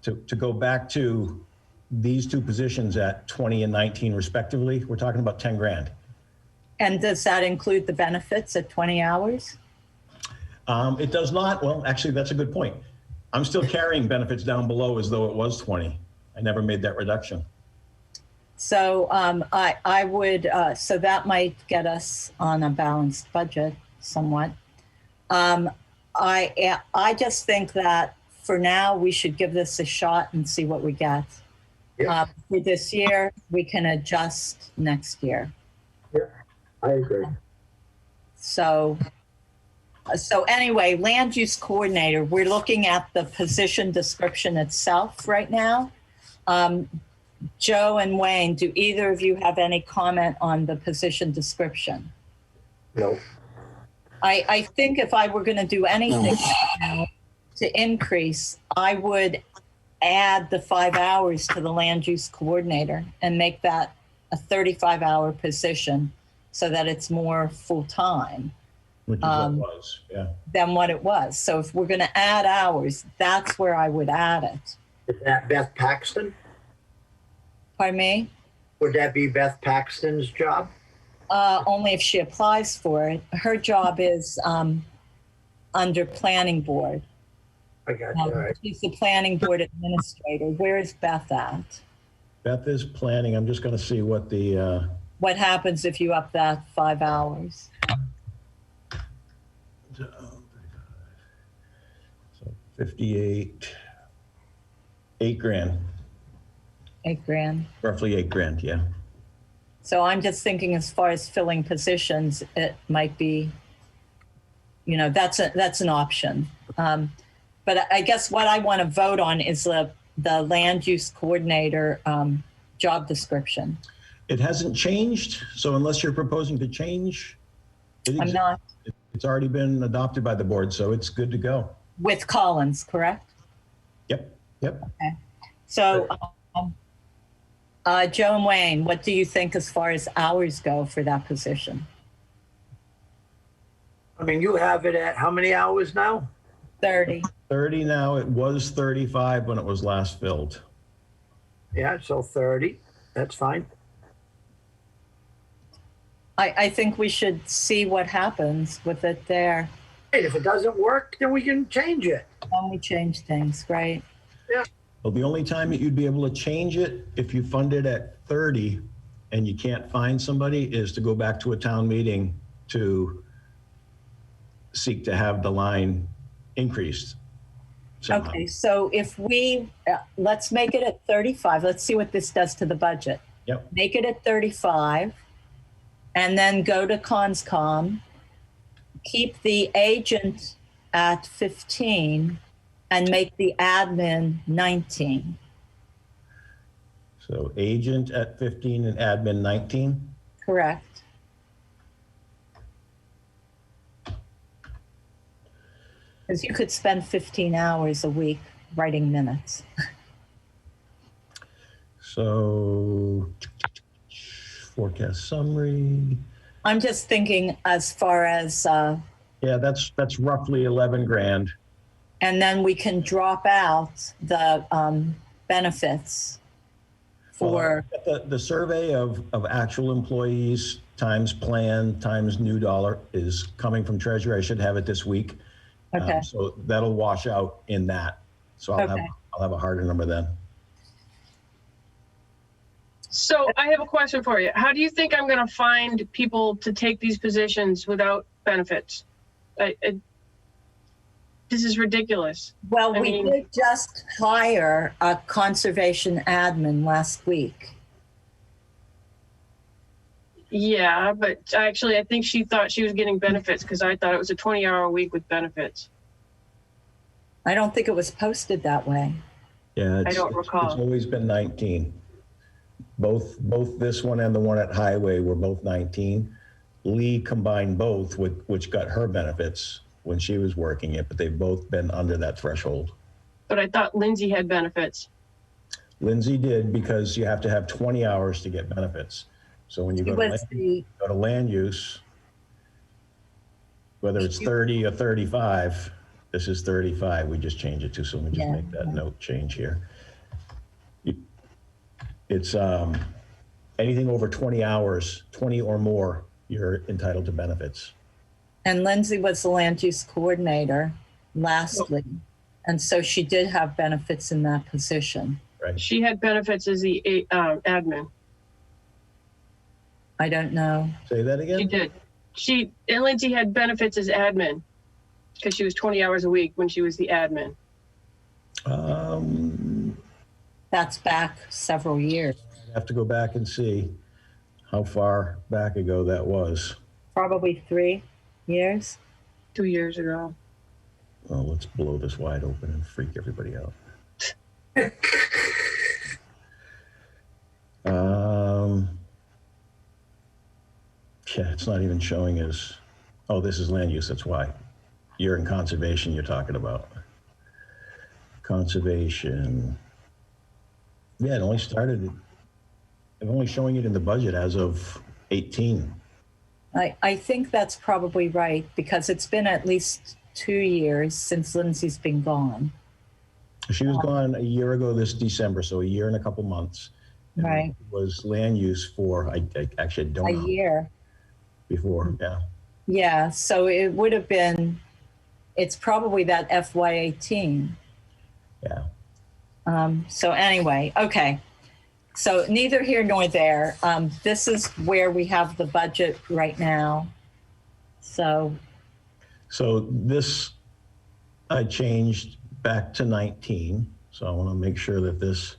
to go back to these 2 positions at 20 and 19 respectively, we're talking about 10 grand. And does that include the benefits at 20 hours? It does not. Well, actually, that's a good point. I'm still carrying benefits down below as though it was 20. I never made that reduction. So I would, so that might get us on a balanced budget somewhat. I just think that for now, we should give this a shot and see what we get. Yeah. For this year, we can adjust next year. Yeah, I agree. So anyway, land use coordinator, we're looking at the position description itself right now. Joe and Wayne, do either of you have any comment on the position description? No. I think if I were going to do anything to increase, I would add the 5 hours to the land use coordinator and make that a 35-hour position so that it's more full-time. Which is what it was, yeah. Than what it was. So if we're going to add hours, that's where I would add it. Is that Beth Paxton? Pardon me? Would that be Beth Paxton's job? Only if she applies for it. Her job is under planning board. I got you. All right. She's the planning board administrator. Where is Beth at? Beth is planning. I'm just going to see what the. What happens if you up that 5 hours? So 58, $8,000, $8,000. roughly $8,000, yeah. So I'm just thinking as far as filling positions, it might be, that's an option. But I guess what I want to vote on is the land use coordinator job description. It hasn't changed, so unless you're proposing to change, I'm not. It's already been adopted by the board, so it's good to go. With Collins, correct? Yep. Okay. So, Joe and Wayne, what do you think as far as hours go for that position? I mean, you have it at how many hours now? 30. 30 now. It was 35 when it was last filled. Yeah, so 30. That's fine. I think we should see what happens with it there. And if it doesn't work, then we can change it. Then we change things, right? Yeah. Well, the only time that you'd be able to change it if you fund it at 30 and you can't find somebody is to go back to a town meeting to seek to have the line increased somehow. Okay, so if we, let's make it at 35. Let's see what this does to the budget. Yep. Make it at 35 and then go to Conscom, keep the agent at 15 and make the admin 19. So agent at 15 and admin 19? Correct. Because you could spend 15 hours a week writing minutes. So forecast summary. I'm just thinking as far as, Yeah, that's roughly 11 grand. and then we can drop out the benefits for, The survey of actual employees times plan times new dollar is coming from Treasury. I should have it this week. okay. So that'll wash out in that. So I'll Okay. have a harder number then. So I have a question for you. How do you think I'm going to find people to take these positions without benefits? This is ridiculous. Well, I we mean- did just hire a conservation admin last week. Yeah, but actually, I think she thought she was getting benefits because I thought it was a 20-hour week with benefits. I don't think it was posted that way. Yeah, I don't recall. It's always been 19. Both this one and the one at Highway were both 19. Lee combined both, which got her benefits when she was working it, but they've both been under that threshold. But I thought Lindsay had benefits. Lindsay did because you have to have 20 hours to get benefits. So when you go to land use, whether it's 30 or 35, this is 35. We just change it to, so let me just make that note change here. It's anything over 20 hours, 20 or more, you're entitled to benefits. And Lindsay was the land use coordinator lastly. And so she did have benefits in that position. Right. She had benefits as the admin. I don't know. Say that again? She did. And Lindsay had benefits as admin because she was 20 hours a week when she was the admin. That's back several years. I have to go back and see how far back ago that was. Probably 3 years. 2 years ago. Well, let's blow this wide open and freak everybody out. Yeah, it's not even showing as, oh, this is land use, that's why. You're in conservation you're talking about. Conservation. Yeah, it only started, I'm only showing it in the budget as of 18. I think that's probably right because it's been at least 2 years since Lindsay's been gone. She was gone a year ago this December, so a year and a couple months. And Right. it was land use for, I actually don't know. A year. Before, yeah. Yeah, so it would have been, it's probably that FY18. Yeah. So anyway, okay. So neither here nor there. This is where we have the budget right now. So this, I changed back to 19. So I want to make sure that this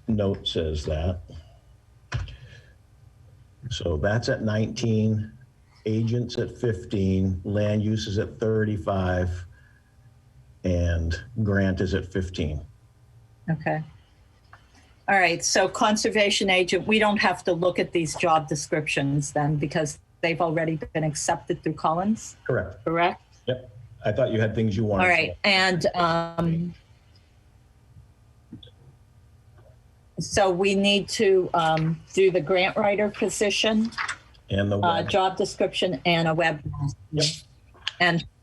note says that. So that's at 19, agents at 15, land use is at 35, and grant is at 15. okay. All right, so conservation agent, we don't have to look at these job descriptions then because they've already been accepted through Collins, Correct. correct? Yep. I thought you had things you wanted. All right, and so we need to do the grant writer position, And the web. job description, and a webmaster. Yep.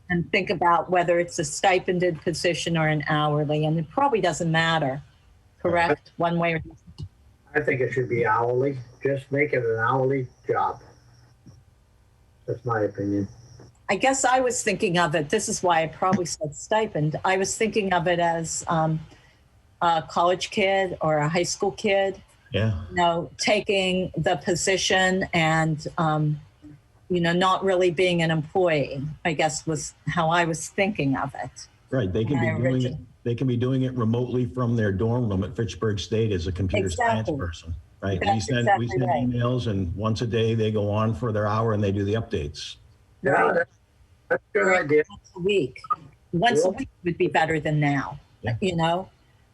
And think about whether it's a stipended position or an hourly, and it probably doesn't matter, correct? One way or I think it should be hourly. Just make it an hourly job. That's my opinion. I guess I was thinking of it, this is why I probably said stipend. I was thinking of it as a college kid or a high school kid, Yeah. you know, taking the position and, you know, not really being an employee, I guess was how I was thinking of it. Right. They can My be doing it. original- They can be doing it remotely from their dorm room at Fitchburg State as a computer science Exactly. person. Right. That's we send exactly right. emails, and once a day they go on for their hour and they do the updates. Yeah, Right. that's a good idea. Once a week. Once a Yeah. week would be better than now, Yeah. you know?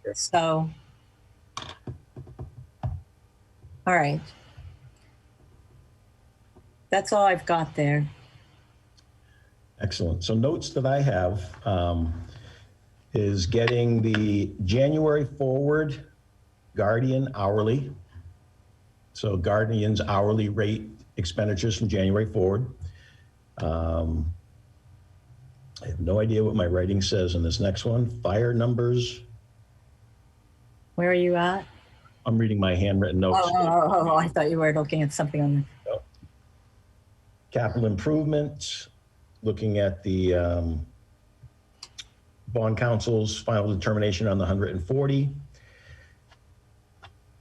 Yeah. So, all right. That's all I've got there. Excellent. So notes that I have is getting the January forward Guardian hourly. So Guardian's hourly rate expenditures from January forward. I have no idea what my writing says in this next one. Fire numbers. Where are you at? I'm reading my handwritten notes. Oh, I thought you were looking at something on Capital improvements, looking at the bond council's final determination on the 140.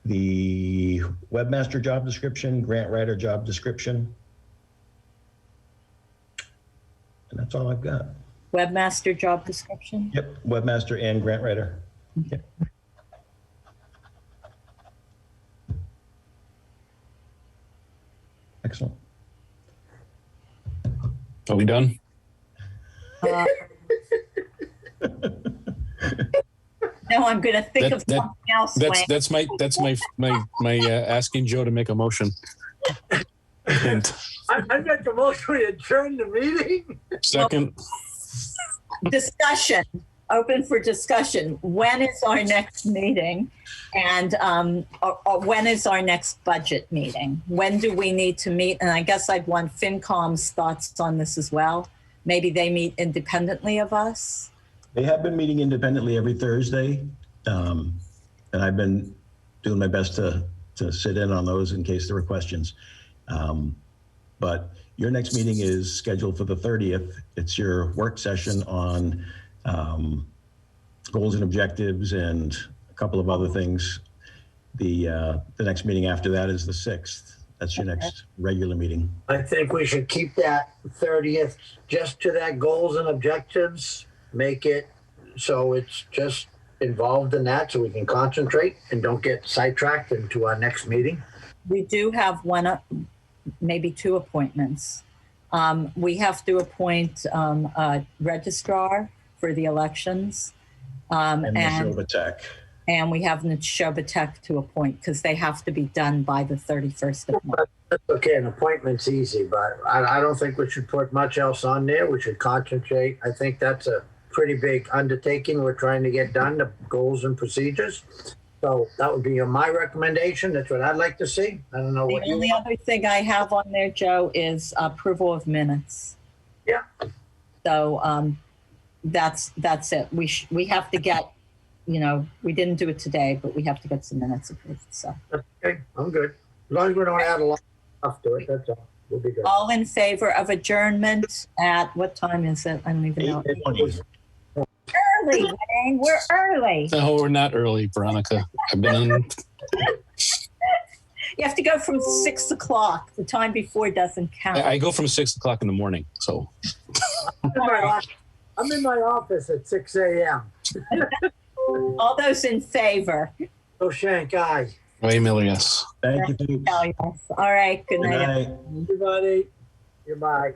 The webmaster job description, grant writer job description. And that's all I've got. webmaster job description. Yep, webmaster and grant writer. Yep. Excellent. Are we done? Uh, No, I'm going to think of something else. Wayne. That's my asking Joe to make a motion. And I make a motion to adjourn the meeting. second, Discussion, open for discussion. When is our next meeting? And or when is our next budget meeting? When do we need to meet? And I guess I'd want FinCom's thoughts on this as well. Maybe they meet independently of us. They have been meeting independently every Thursday. And I've been doing my best to sit in on those in case there were questions. But your next meeting is scheduled for the 30th. It's your work session on goals and objectives and a couple of other things. The next meeting after that is the 6th. That's your next regular meeting. I think we should keep that 30th just to that goals and objectives. Make it so it's just involved in that so we can concentrate and don't get sidetracked into our next meeting. We do have one, maybe two appointments. We have to appoint a registrar for the elections. And Neshoba Tech. And we have Neshoba Tech to appoint because they have to be done by the 31st of March. That's okay, an appointment's easy, but I don't think we should put much else on there. We should concentrate. I think that's a pretty big undertaking we're trying to get done, the goals and procedures. So that would be my recommendation. That's what I'd like to see. I don't know what The you only want. other thing I have on there, Joe, is approval of minutes. Yeah. So that's it. We have to get, we didn't do it today, but we have to get some minutes approved. So Okay, I'm good. As long as we don't add a lot of stuff to it, that's all. We'll be good. all in favor of adjournment at what time is it? I don't even know. 8:20. Early, Wayne. We're early. No, we're not early, Veronica. I've been in. You have to go from 6 o'clock. The time before doesn't count. I go from 6 o'clock in the morning. So I'm in my office at 6 a.m. All those in favor? Oh, Shank, aye. Way Miller, yes. Thank you, folks. Oh, yes. All right. Good Good night. night. Everybody, goodbye.